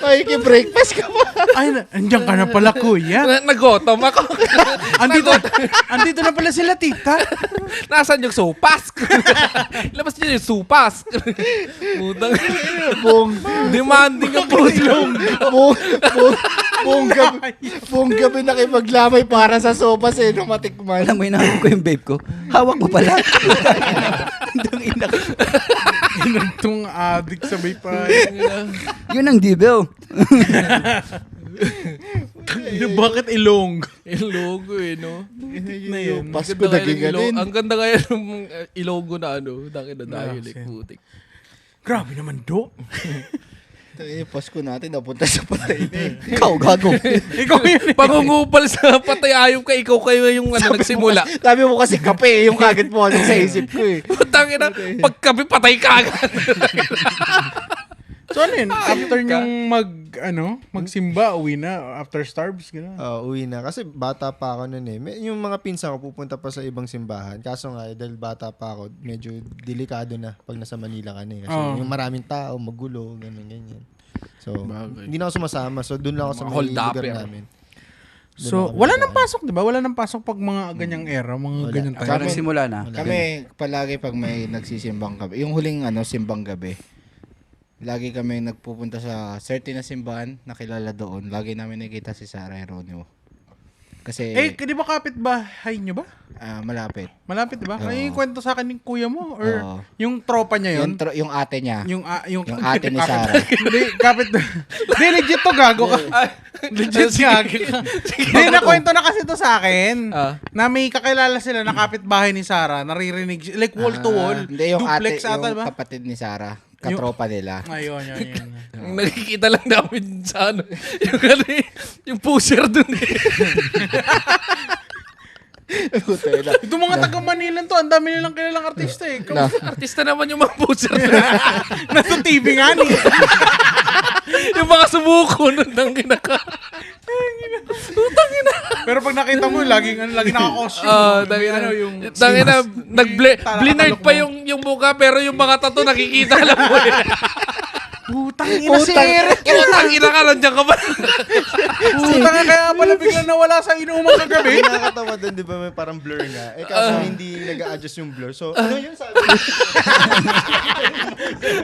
Makikibreakfast ka pa. Ay, andiyan ka na pala, kuya. Nagotom ako. Andito na pala sila, tita. Nasaan yung supas? Labas niyo yung supas. Putang. Demanding ang putlong. Buong gabi nakipaglamay para sa sopas nung matikman. Alam mo, hinahawak ko yung babe ko. Hawak mo pala. Ang ina ko. Inagtong addict sa may pa. Yun ang devil. Bakit ilong? Ilogo no? Na yun. Pasko Ang ganda naging kaya ng ganun. Ang ganda kaya ng ilogo na dahil na dialect, putik. Grabe naman, do. Yung Pasko natin, napunta sa patay na eh. Ikaw, gago. Ikaw yun. Pangungupal sa patay ayong ka, ikaw kayo yung nagsimula. Sabi mo kasi kape, yung kagad mo sa isip ko eh. Putangin na, pagkabi patay ka agad. So ano yun? After nyong magsimba, uwi na. After starves, gano'n. Uwi na. Kasi bata pa ako noon eh. Yung mga pinsan ko pupunta pa sa ibang simbahan. Kaso nga, dahil bata pa ako, medyo delikado na pag nasa Manila ka na eh. Kasi yung maraming tao, magulo, ganyan. So, hindi na ako sumasama. So, doon lang ako sa Mga may lugar hold-upper. namin. So, wala nang pasok, di ba? Wala nang pasok pag mga ganyang era, mga ganyan So, tayo. nagsimula na. Kami, palagi pag may nagsisimbang gabi, yung huling simbang gabi, lagi kami nagpupunta sa certain na simbahan na kilala doon. Lagi namin nakikita si Sarah Heronimo. Kasi, Di ba kapit bahay nyo ba? malapit. Malapit, di ba? Oo. Ay, kwento sa akin ng kuya mo? Or Oo. yung tropa niya yun? Yung ate niya. Yung ate ni Sarah. Hindi, kapit. Hindi, legit to, gago ka. Legit gago ka. Hindi, nakwento na kasi to sa akin. Na may kakilala sila na kapit-bahay ni Sarah. Naririnig, like wall to wall. Hindi, yung Duplex ate, ata, yung ba? kapatid ni Sarah. Katropa nila. Ayun. Nakikita lang namin sa yung pusher dun eh. Ito mga taga Manila to, ang dami nilang kilalang artista eh. Na, Artista naman yung mga pusher dun. Nasa TV nga ni. Yung mga sumuko nun ng kinaka. Pero pag nakita mo, laging naka-costume. Yung Tangin na, Talakalok blinerd pa mo. yung mukha pero yung mga tattoo nakikita lang mo eh. Putang ina si Eric. Putang ina ka, nandiyan ka ba? Putang ina, kaya pala biglang nawala sa inuman kagabi. Nakakatawa din, di ba, may parang blur nga. Kaso hindi nag-a-adjust yung blur. So, ano yun sabi?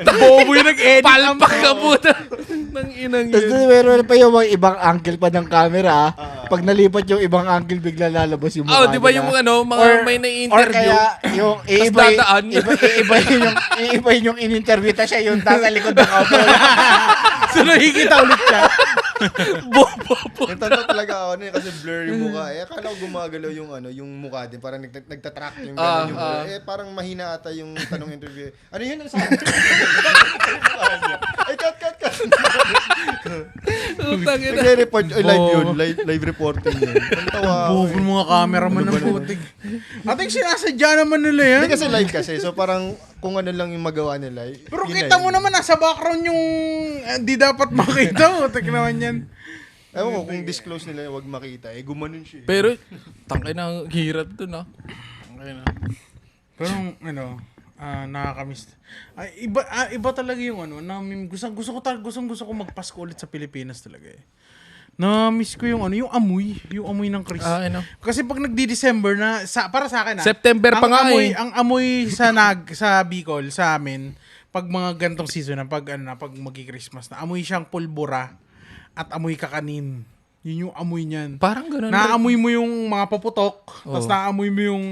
Bobo yung nag-edit. Palpak ka puta. Nang inang Tapos yun. meron pa yung mga ibang angle pa ng camera. Pag nalipat yung ibang angle, bigla lalabas yung mukha Oh, di ba nila. yung mga Or- may Or na-interview? kaya yung dadaan. iiba yung in-interview ta siya yung nasa likod ng auto. So nakikita ulit siya. Nagtanong talaga ako na kasi blur yung mukha. Akala ko gumagalaw yung mukha din. Parang nagtatrack yung gano'n yung blur. Parang mahina ata yung tanong interview. Ano yun ang sabi? Ay, cut. Putang ina. Nagre-report. Live yun. Live reporting yun. Ang tawa ako Bobo ng mga cameraman ng putik. Ating sinasadya naman nila yan. Hindi kasi live kasi. So parang kung ano lang yung magawa nila. Pero yun kita na mo yun. naman, nasa background yung di dapat makita. Tek naman yan. Ewan ko kung disclose nila wag makita. Gumanon siya. Pero, tangin na, ang hirap dun ah. Tangin na. Pero nakakamiss. Ay, iba talaga yung gusto ko magpasko ulit sa Pilipinas talaga eh. Na-miss ko yung yung amoy ng Chris. Kasi pag nagdi-December na para sa akin September pa nga eh. Ang amoy sa Bicol sa amin pag mga gantong season na pag magi-Christmas na amoy siyang pulbura at amoy kakanin. Yun yung amoy niyan. Parang ganun. Naamoy mo yung mga paputok, tapos naamoy mo yung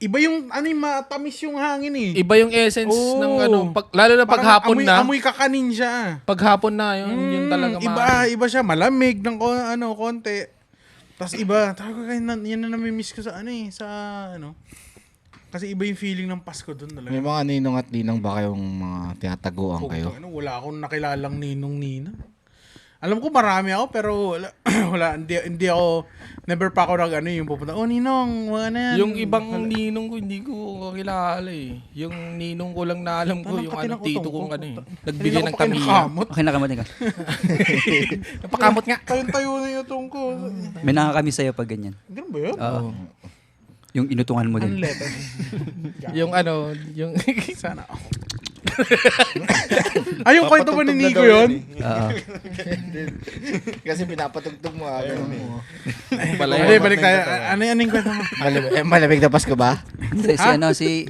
iba yung matamis yung hangin eh. Iba yung essence Oo. ng lalo na paghapon na. Amoy kakanin siya. Paghapon na, yun talaga Iba siya, malamig ng konti. Tapos iba, yan na nami-miss ko sa kasi iba yung feeling ng Pasko doon talaga. May mga ninong at ninang ba kayong mga tinataguan kayo? Wala akong nakilalang ninong-nina. Alam ko marami ako pero wala hindi ako never pa ako yung pupunta. Oh ninong, wala na yan. Yung ibang ninong ko hindi ko kakilala eh. Yung ninong ko lang na alam ko yung tito kong nagbigay ng tamiya. Okay, nakamutin ka. Napakamot nga. Tayo na yung tong ko. May nakakamiss sa'yo pag ganyan. Ganun ba yun? Oo. Yung inutungan mo din. Ang letter. Yung ano, yung... Sana ako. Ay, yung kwento ba ni Papatugtog na Nico daw yun? Oo. Kasi pinapatugtog mo. Ganun mo. pala Hindi, yun. balik tayo. Ano yung kwento mo? Malamig na Pasko ba? Hindi, si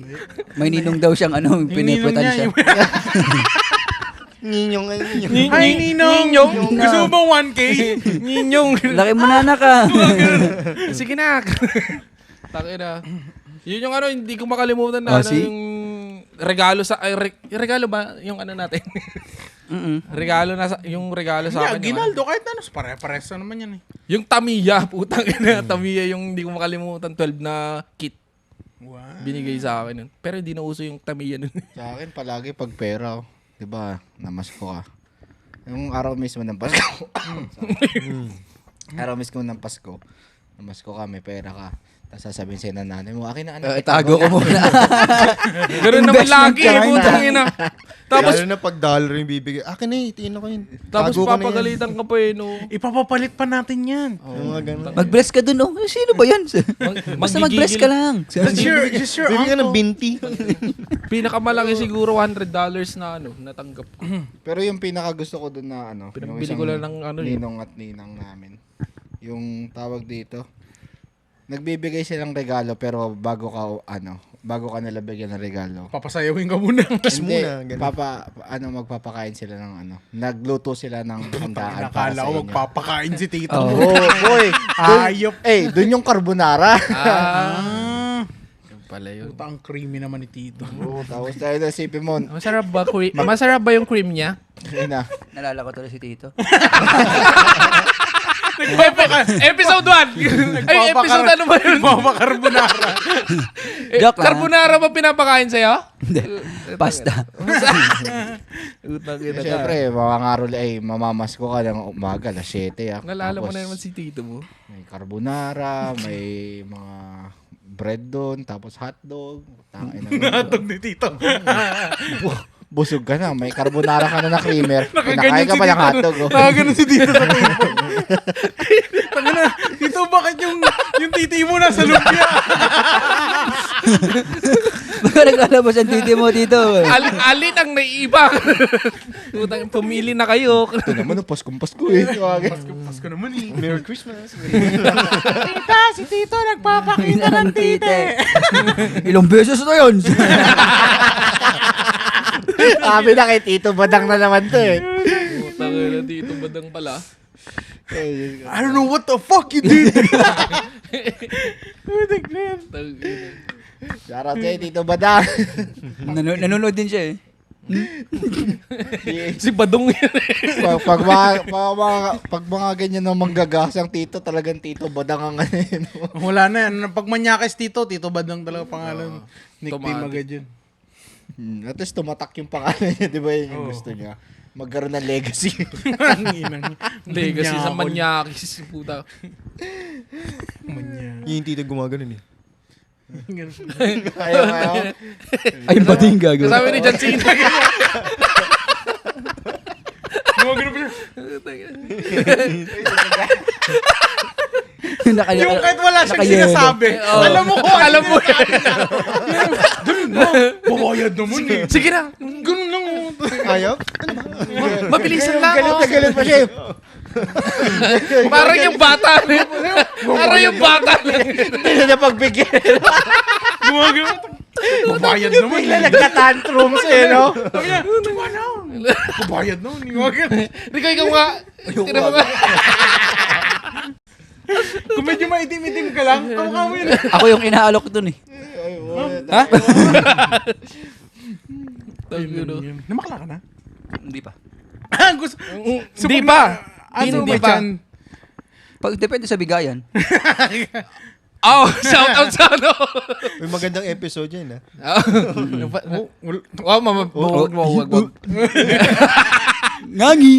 may ninong daw siyang Yung ninong piniputan niya, siya. Ninyong. Ay, Ninong! Gusto mo bang 1K? Ninyong. Laki mo na ka. Sige na. Takina. Yun yung ano, hindi ko makalimutan na Oh, ano, yung regalo sa... regalo ba? Yung ano natin? regalo na sa... Yung regalo sa Hindi, akin. yung Aguinaldo, kahit ano. Pare-pares na naman yan eh. Yung Tamiya, putang ina. Tamiya yung hindi ko makalimutan. 12 na kit. Wow. Binigay sa akin nun. Pero hindi na uso yung Tamiya nun. Sa akin, palagi pag pera, di ba, namasko ka. Yung araw mismo ng Pasko. Araw mismo ng Pasko, namasko ka, may pera ka. Tapos sasabihin sa'yo ng nanay mo, akin na anak. Itago ko muna. Ganun naman lagi, putang ina. Tapos, Lalo na pag dollar yung bibigay. Akin na itiin ako yun. tapos Tago ko na yan. papagalitan ka pa eh, no. Ipapapalit pa natin yan. Yung mga ganun. Mag-bless ka dun, oh. Sino ba yan? Basta mag-bless ka lang. Just your Bibigyan ka ng uncle. binti. Pinakamalaki siguro $100 na ano, natanggap ko. Pero yung pinaka gusto ko dun na ano, yung Pinabili isang ko lang ng ano eh. ninong at ninang namin. Yung tawag dito, nagbibigay silang regalo pero bago ka nila bigyan ng regalo. Papasayawin ka muna. Hindi, muna, ganun. magpapakain sila ng ano. Nagluto sila ng handaan para Nakala sa ko inyo. magpapakain si Tito. Oh, boy. Ayop. Dun yung carbonara. Ah. Yung pala yun. Puta, ang creamy naman ni Tito. Oo, tapos tayo na si Pimon. Masarap ba yung cream niya? Ayun na. Nalala ko tuloy si Tito. Episode 1! Ay, episode ano ba yun? Carbonara. Joke lang. Carbonara ba pinapakain sa'yo? Pasta. Utang ina ka. Siyempre, mamamasko ka ng umaga, alas 7. Nalala mo Tapos, na naman si Tito mo. may carbonara, may mga bread doon, tapos hotdog. Natog ni Tito. Busog ka na, may carbonara ka na na creamer. Nakaganyan Kinakain ka si pa ng Tito. hotdog. Oh. Nakaganon si Tito sa table. Tangina, Tito, bakit yung titi mo nasa lumpia? Baka naglalabas ang titi mo, Tito. Alin ang naiiba? Utang, pumili na kayo. Ito naman, Pasko eh. Pasko naman eh. Merry Christmas. Tita, si Tito nagpapakita ng titi. Ilang beses na yun. Sabi na kay Tito, badang na naman to eh. Utang ina, Tito Badang pala. I don't know what the fuck you did. Utang ina. Shoutout kay Tito Badang. Nanonood din siya eh. Si Badong yun pag mga ganyan ng manggagasang Tito, talagang Tito Badang ang ano yun. Wala na yan. Pag manyakis Tito, Tito Badang talaga pangalan. Nickname automatic. agad yun. At least tumatak yung pangalan niya, di ba yun yung gusto niya? Magkaroon ng legacy. Ang inang. Legacy sa Manyakol. manyakis. Puta. Yung tito gumaganon eh. Ayaw. Ay, pati yung gagawin. Kasabi ni John Cena. Gumagano pa siya. Yung kahit wala siyang Nakayelo. sinasabi. Oo. Alam mo ko. Alam mo. Ganun ba? Babayad naman eh. Sige na. Ganun lang. Ayaw? Mabilisan lang. Galit Oh. na galit pa siya. Parang yung bata. Parang yung bata. Hindi na napagbigyan. Gumagano. Babayad naman Bigla eh. nagka-tantrums eh, no? Sabi niya, tama na. Babayad naman. Gumagano. Rico, ikaw nga. Tira mo nga. Kung medyo maitim-itim ka lang, kamukha mo yun. Ako yung inaalok dun eh. Ha? Tangino. Namakla ka na? Hindi pa. Gusto. Hindi pa. Hindi pa. Pag depende sa bigayan. Oh, shout out sa ano. May magandang episode yan ah. Wow, wag. Ngangi!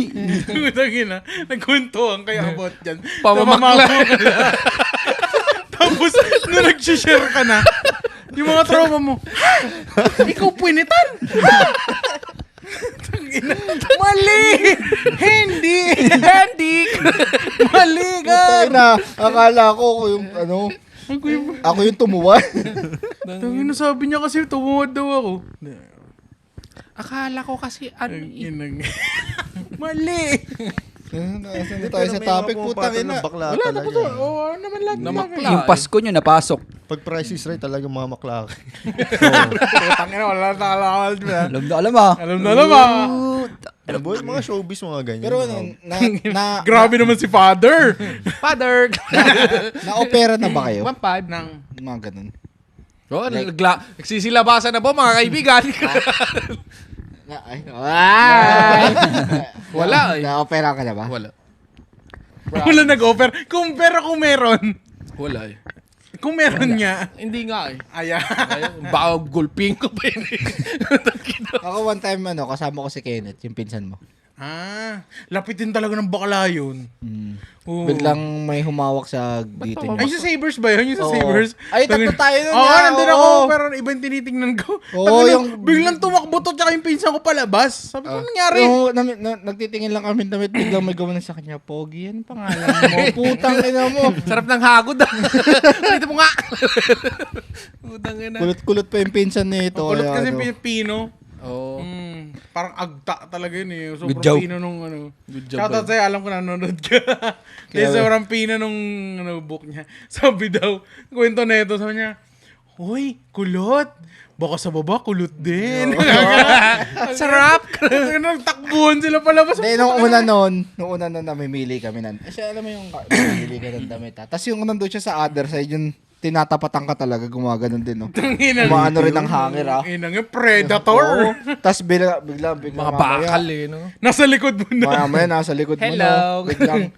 Tangin na. Nagkuntuhan kayo about dyan. Pamamakla. Tapos, nung nag-share ka na, yung mga trauma mo, ikaw pwinitan! Tangina. Mali! Hindi! Mali ka! Tayo na, akala ko yung ano, Ako yung tumuwa. Tangin na sabi niya kasi tumuwad daw ako. Akala ko kasi Mali. Nasaan na tayo sa topic? Putang ina. Bakla Wala, talaga. tapos ano naman lahat. Namakla. Yung Pasko nyo, napasok. Pag price is right, talaga mga makla. Putang ina, wala na kalakal. Alam na alam ah. Alam na alam ah. Ano boy, mga showbiz, mga ganyan. Pero Grabe naman si Father. Father! na-opera na ba kayo? 1.5. Nang Mga ganun. Oh, nagsisilabasan na po mga kaibigan. Wala eh. Na-opera ka na ba? Wala. wala nag-offer. Pero kung meron. Wala eh. Kung meron nga. Hindi nga eh. Aya. Baka gulping ko pa yun eh. Ako one time, kasama ko si Kenneth, yung pinsan mo. Lapitin talaga ng bakla yun. Oo. Biglang may humawak sa dito Ay, niya. sa Sabers ba yun? Yung sa Oo. Sabers? Ay, tatlo tayo nun Oo, nga, nandun oo. ako. Pero ibang tinitingnan ko. Oo, Tangina, yung- biglang tumakbo to tsaka yung pinsan ko palabas. Sabi ko, ano nangyari? Nagtitingin lang kami damit, biglang may gumana sa kanya, Pogi, yan pangalan mo. Putang ina mo. Sarap ng hagod ah. Pwede mo nga. Putang ina. Kulot-kulot pa yung pinsan nito. Kulot kaya kasi ano. Pilipino. Oo. Parang agta talaga yun eh. Good Sobrang job. pino nung ano. Good job, Shoutout sa'yo, alam ko nanonood ka. Kasi sobrang pino nung book niya. Sabi daw, kwento na ito, sabi niya, Hoy, kulot. Baka sa baba, kulot din. Sarap. Nagtakbuhan sila palabas. Hindi, nung una nun, namimili kami nan. Kasi alam mo yung namimili ka ng damit ha. Tapos yung nandun siya sa other side, yung tinatapatan ka talaga, gumaganon din, no? Umaano rin ang hangir, ha? Inang yung predator. Tapos bigla Mga mamaya, bakal eh, no? Nasa likod mo na. mamaya nasa likod mo, Hello. no? Biglang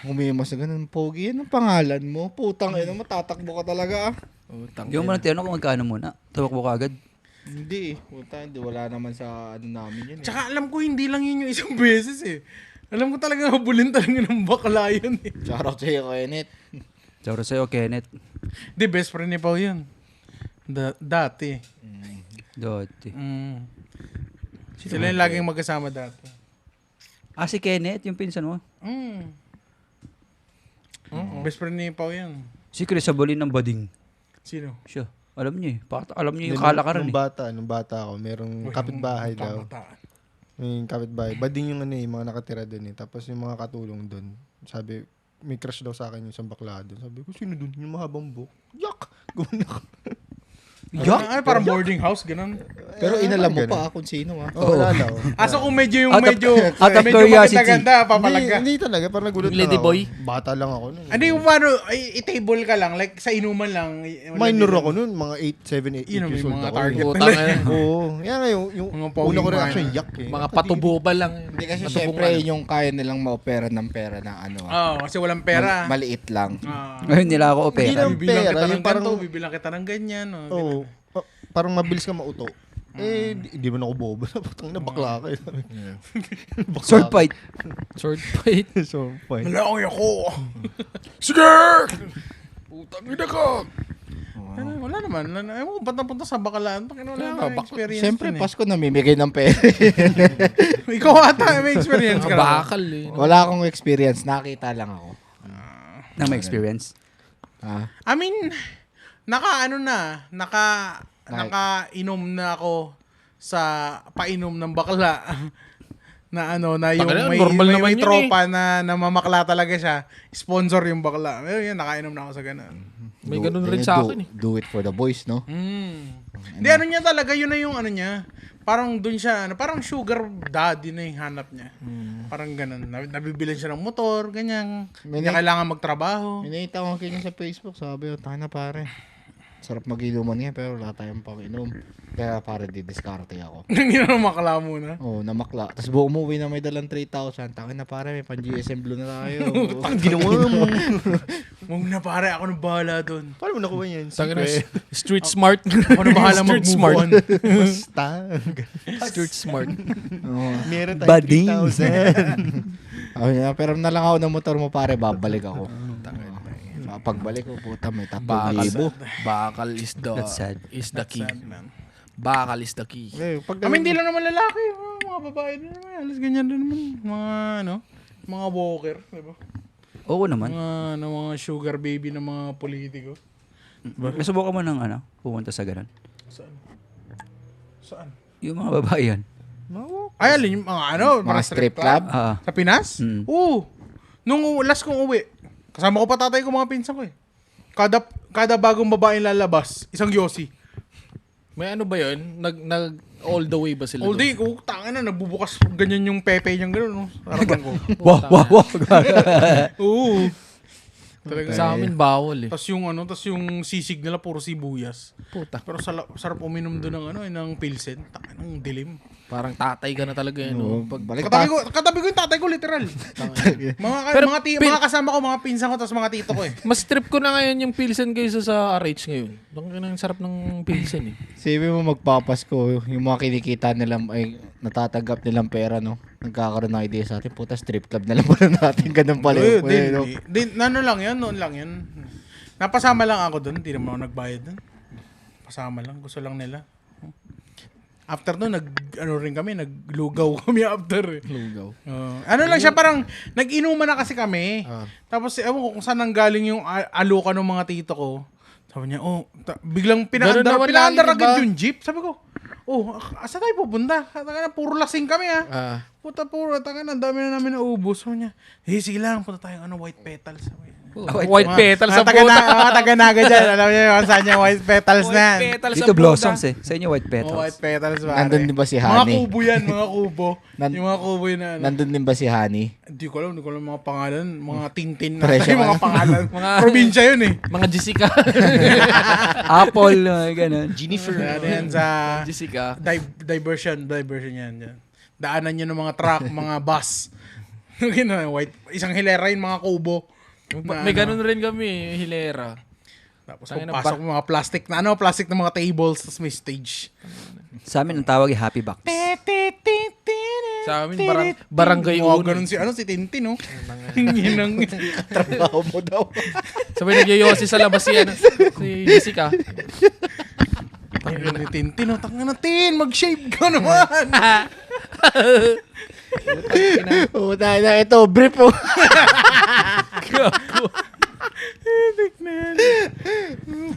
humimos na ganun, Pogi, yan ang pangalan mo. Putang ina, matatakbo ka talaga, ah. Putang Yung mo nang tinanong kung magkano muna. Tumakbo ka agad. Hindi, hindi, wala naman sa ano namin yun. Tsaka alam ko hindi lang yun yung isang beses eh. Alam ko talaga habulin talaga ng bakla yun eh. Shoutout sa'yo, Kenneth. Tsara sa'yo, Kenneth. Di, best friend ni Pao yun. Dati. Doti. Sila yung laging magkasama dati. Si Kenneth, yung pinsan mo. Best friend ni Pao yun. Si Chris Sabolin ng Bading. Sino? Siya. Alam niyo eh. Alam niyo yung kalakaran nung eh. nung bata ako, merong kapitbahay daw. Kabataan. Yung kapitbahay. Bading yung yung mga nakatira doon eh. Tapos yung mga katulong doon. Sabi, may crush daw sa akin yung isang bakla doon. Sabi ko, sino doon? Yung mahabang buhok. Yak! Gumana ako. Ay, parang boarding house, ganun. Pero inalam mo ganun. pa kung sino, ha? Oo, wala daw. Aso kung medyo yung Out of- medyo out of medyo curiosity. maganda, papalag ka. Hindi talaga. Parang nagulat Yung lang lady ako. boy? Bata lang ako nun. Hindi, paano, i-table ka lang, like sa inuman lang. Minor ako nun. Mga 8 Yun, years may old mga ako. target. Putang ina. Oo. Yan nga yung Mga una ko poging reaction, minor. yak eh. Mga patubo ba lang. Hindi kasi Patubong syempre ano. yung kaya nilang ma-opera ng pera na ano, Oo, kasi walang pera. maliit lang. Ngayon nila ako Hindi opera. lang Bibilang pera, kita ng yung parang- ganito, bibilang kita ng ganyan. Oh, Oo. Parang mabilis ka mauto. Di mo na ako bobo. Putang na bakla ka. Bakla Sword ka. fight. Sword fight. Sword fight. Malaki ako. Sige! Putang ina ka! Wala naman. Ewan ko, ba't napunta sa bakalaan? Wala naman experience. Syempre, dun eh. Pasko namimigay ng pera. Ikaw ata, may experience ka Mga na. bakal eh. Wala akong experience, nakita lang ako. Na may experience. I mean, nakainom na ako sa painom ng bakla. Na yung Taka na, may normal naman may yun tropa na namamakla talaga siya. Sponsor yung bakla. Pero yun, nakainom na ako sa ganun. May ganun rin sa akin eh. Do it for the boys, no? Hindi, ano niya talaga, yun na yung ano niya. Parang dun siya, parang sugar daddy na yung hanap niya. Parang ganun. Nabibilan siya ng motor, ganyan. Hindi niya kailangan magtrabaho. Minita ko kanya sa Facebook, sabi ko, tayo na pare. Sarap mag-inuman niya, pero wala tayong pang-inom. Kaya pare, didiskarte ako. Hindi na makla muna. Oo, namakla. Tapos buong umuwi na may dalang 3,000. Takin na pare, may pan-GSM Blue na tayo. Ginawa mo. Huwag na pare, ako na bahala dun. Paano mo nakuha yan? Taka na, street smart. Ako na bahala Street mag-move smart. on. Basta. Street smart. Meron tayong Bading. 3,000. Pero na lang ako ng motor mo pare, babalik ako. Pagbalik ko, puta, may 3,000. Bakal is That's sad. the key. Sad, man. Bakal is the key. I mean, hindi lang naman lalaki. Mga babae din naman. Alas ganyan din naman. Mga walker. Diba? Oo naman. Mga sugar baby ng mga politiko. Nasubukan mo ng pumunta sa ganun. Saan? Yung mga babae yan. Ay, alin yung mga Mga strip club? Sa Pinas? Mm. Oo. Nung last kong uwi, kasama ko pa tatay ko, mga pinsan ko eh. Kada bagong babaeng lalabas, isang yosi. May ano ba yun? Nag all the way ba sila? All day, tanga na, nagbubukas ganyan yung pepe niyang gano'n, no? Sa harapan ko. Wow. Oo. Talaga. Sa amin bawal eh. Tapos yung sisig nila puro sibuyas. Puta. Pero sarap uminom doon ng Pilsen. Tanga ng dilim. Parang tatay ka na talaga yun. Oo, No? Pag, balik Katabi ko yung tatay ko, literal. Pero mga kasama ko, mga pinsan ko, tapos mga tito ko eh. mas trip ko na ngayon yung Pilsen kaysa sa RH ngayon. Ang sarap ng Pilsen eh. Sabi mo magpapasko, yung mga kinikita nilang, ay natatanggap nilang pera, no? Nagkakaroon ng idea sa atin, puta, strip club na lang pala natin, ganun pala yung no? Ano lang yan, noon lang yan. Napasama lang ako doon, hindi naman ako nagbayad doon. Pasama lang, gusto lang nila. After noon, naglugaw kami after eh. Lugaw. Ano lang siya, parang nag-inuman na kasi kami. Tapos, ewan ko kung saan nanggaling yung aluka ng mga tito ko. Sabi niya, biglang Ganun naman pinaandar lagi, agad diba? yung jeep. Sabi ko, asa tayo pupunta? Puro lasing kami Puta, ang dami na namin naubos. Sabi niya, sige lang, punta tayo White Petals. Sabi niya. White petals sa Taga puta. taga-naga dyan. Alam niyo kung saan yung White Petals na. White petals sa Dito puta. blossoms eh. Sa inyo white petals. White Petals, pare. Nandun din ba si Mga Honey? kubo yan, mga kubo. Yung mga kubo yun na Nandun din ba si Honey? Hindi ko alam mga pangalan. Mga Tintin na. Presyo Mga ka. pangalan. Probinsya yun eh. Mga Jessica. Apple, ganun. Jennifer. Yan sa Jessica. diversion yan. Daanan nyo ng mga truck, mga bus. White, isang hilera yun, mga kubo. May ganun rin kami, hilera. Tapos Tangina, pasok mga plastic na mga tables, tapos may stage. Sa amin ang tawag ay happy box. Sa amin, barangay Oh, uno. ganun si no? Yun ang Trabaho mo daw. Sabay nagyoyosi sa labas si Jessica. Tangina ni Tintin, tangina na Tin, mag-shave ka naman. Puta na, ito, brief po.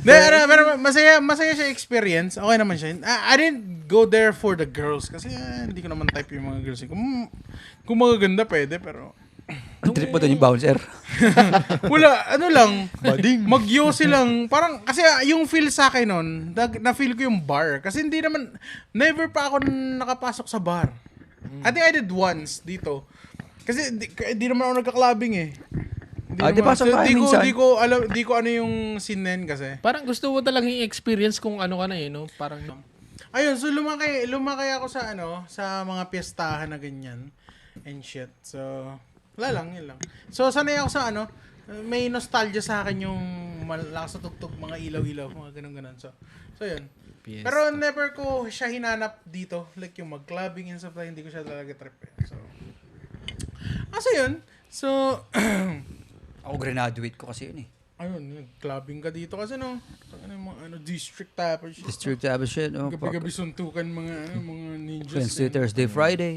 Pero masaya siya experience. Okay naman siya. I didn't go there for the girls kasi hindi ko naman type yung mga girls. Kung magaganda pwede pero Ang trip mo doon yung bouncer. wala, lang, magyosi lang. Parang, kasi yung feel sa akin nun, na-feel ko yung bar. Kasi never pa ako nakapasok sa bar. I think I did once dito. Kasi di naman ako nagka-clubbing eh. Di pasok tayo minsan. Di ko ano yung scene na yun kasi. Parang gusto mo talagang i-experience kung ano ka na no? Parang, Ayun, so lumaki ako sa sa mga piyestahan na ganyan and shit. So, wala lang, yun lang. So, sanay ako sa may nostalgia sa akin yung malakas sa tugtog, mga ilaw-ilaw, mga ganun-ganun. So yun. Fiesta. Pero never ko siya hinanap dito. Like yung mag-clubbing and stuff, hindi ko siya talaga trip. So, yun. So, Ako graduate ko kasi yun eh. ayun, clubbing ka dito kasi mga district type shit. District Abyssal. Gabi-gabi suntukan mga ninjas. Wednesday, Thursday, Friday.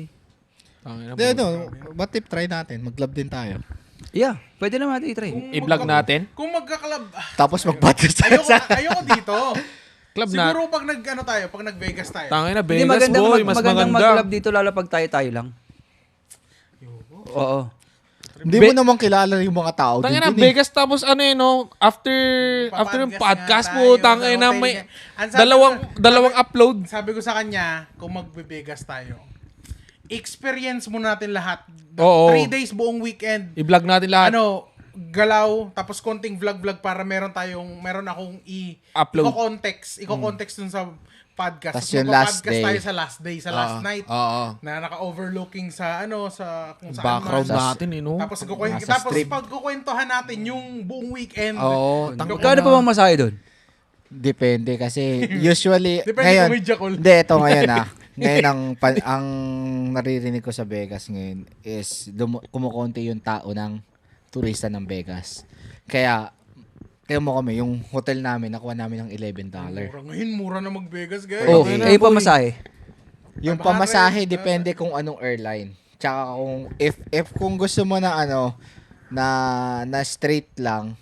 What if try natin? Mag-club din tayo. Yeah, pwede naman natin i-try. i-vlog natin. Kung magka-club, Tapos mag-podcast tayo sa... ayoko dito. Club na. Siguro pag pag nag-Vegas tayo. Tangina, Hindi Vegas boy, mas magandang maganda. mag-club dito lalo pag tayo lang. Oo. Hindi mo naman kilala yung mga tao Tangina, din. Vegas tapos after yung podcast mo, tangina may Ang sabi dalawang upload. Sabi ko sa kanya, kung magbe-Vegas tayo, experience mo natin lahat. Oo. 3 days buong weekend. I-vlog natin lahat. Galaw, tapos konting vlog para meron akong Upload. i-context dun sa podcast. Tas Tapos yung last magpa-podcast day. tayo sa last day, sa last night. Oo. Na naka-overlooking sa sa kung saan Background man. natin no. Tapos Nasa strip. pagkukwentuhan natin yung buong weekend. Oo. Magkano pa bang masahe doon? Depende kasi usually Depende ngayon. kung may Jackal. Hindi, ito ngayon Ngayon ang naririnig ko sa Vegas ngayon is kumukonti yung tao ng turista ng Vegas. Kaya mo kami, yung hotel namin, nakuha namin ng $11. Ngayon, mura na mag-Vegas, guys. Oh, Kayo pa masahe? Yung pamasahe, depende kung anong airline. Tsaka kung, if kung gusto mo na na straight lang,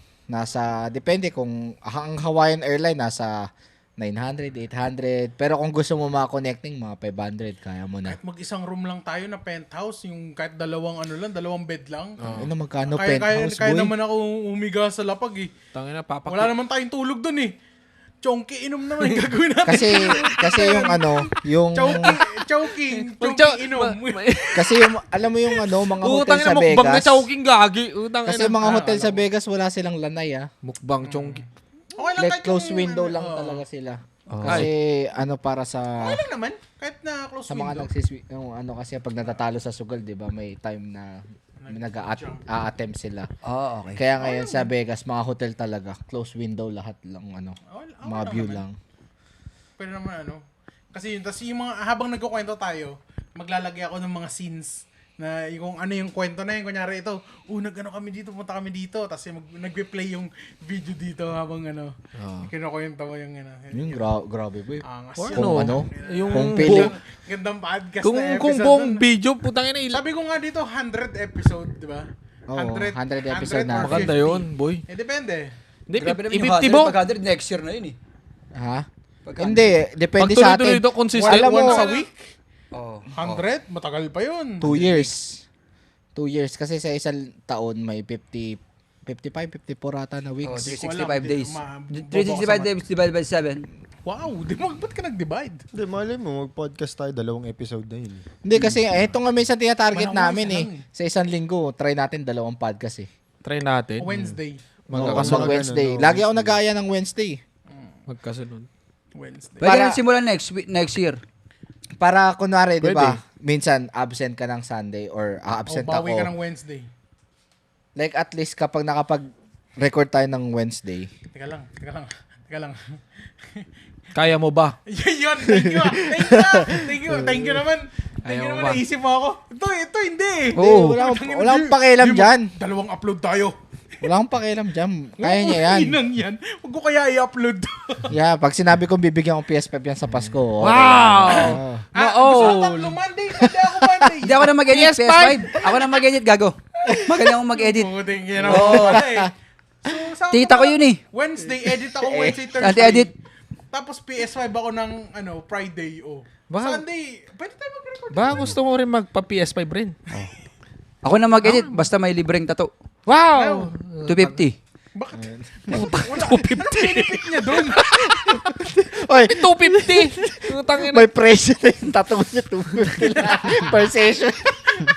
depende kung ang Hawaiian Airline nasa 900, 800. Pero kung gusto mo mga connecting, mga 500, kaya mo na. Kahit mag-isang room lang tayo na penthouse, yung kahit dalawang bed lang. Ano magkano Kaya penthouse, kaya boy? naman ako umiga sa lapag eh. Tangina, Wala naman tayong tulog dun eh. Chonky inom naman yung gagawin natin. Kasi yung Chowking inom. kasi yung alam mo yung mga hotel Utang sa na mukbang na Vegas. chowking gagi. Utang Kasi mga hotel sa Vegas wala silang lanay mukbang chowking. Okay lang Like kahit close yung, window lang talaga sila. Oh. Kasi para sa Okay lang naman. Kahit na close sa mga window. yung kasi pag natatalo sa sugal, 'di ba, may time na nag-a-attempt sila. Oh, okay. Kaya ngayon sa Vegas, mga hotel talaga, close window lahat lang Okay mga lang view naman. lang. Pero naman kasi tas yung mga, habang nagkukwento tayo, maglalagay ako ng mga scenes na yung ano yung kwento na yun. Kunyari ito, kami dito, punta kami dito. Tapos nagpe-play yung video dito habang kinukwento mo yung Yung grabe boy. angas Or yun. yung kung feeling, Gandang podcast kung na episode. kung buong nun. video putang ina Sabi ko nga dito, 100 episode, di ba? Oo, 100 episode na. or maganda 50. yun, boy. Depende. Hindi, Grabe naman yung i-50 100, mo. pag 100 next year na yun eh. ha? Pag Hindi, depende Pag sa atin. tuloy-tuloy ito, consistent. Alam mo, Once a week? Oh. 100? Matagal pa yun. 2 years. 2 years kasi sa isang taon may 55, 54 ata na Oh, weeks. 365 days. Bobo 365 days divided by 7. Wow, ba't ka nag-divide? Hindi, malay mo, mag-podcast tayo, 2 episode na yun. Hindi kasi ito nga minsan tinatarget Wala ko, namin isa eh. lang Sa isang linggo, try natin 2 podcast eh. Try natin. Wednesday. Mag Wednesday. ganun, Lagi ako nag-aaya ng Wednesday. Magkasunod. Wednesday. Pwede Para- rin simulan next year. Para kunwari, di ba, Pwede. minsan absent ka ng Sunday or absent Bawi ka ako. ng Wednesday. Like at least kapag nakapag-record tayo ng Wednesday, Teka lang. Kaya mo ba? Yun, thank you naman. Thank you Ayaw naman, ba? naisip mo ako. Ito hindi eh. Oo, wala akong pakialam dyan. 2 upload tayo. Wala akong pakialam dyan. Kaya niya yan. Inang yan. Huwag ko kaya i-upload. Yeah, pag sinabi kong bibigyan ko PS5 yan sa Pasko. Okay. Wow! Gusto ko tatlo Monday. Hindi ako Monday. Hindi ako na mag-edit, PS5. Ako na mag-edit, gago. Magaling akong mag-edit. Puting ginawa pala eh. So, saan Tita ko yun eh. Wednesday, edit ako Wednesday, Thursday. Anti-edit. Tapos PS5 ako ng Friday. Baka- Sunday, pwede tayo mag-record. Ba, gusto mo rin magpa-PS5 rin? Ako na mag-edit, basta may libreng tato. Wow! 250. Bakit? Wala. 250. Benefit niya doon. Oy, 250! Utang ina. may presyo na yung tattoo niya. 250 lang per session.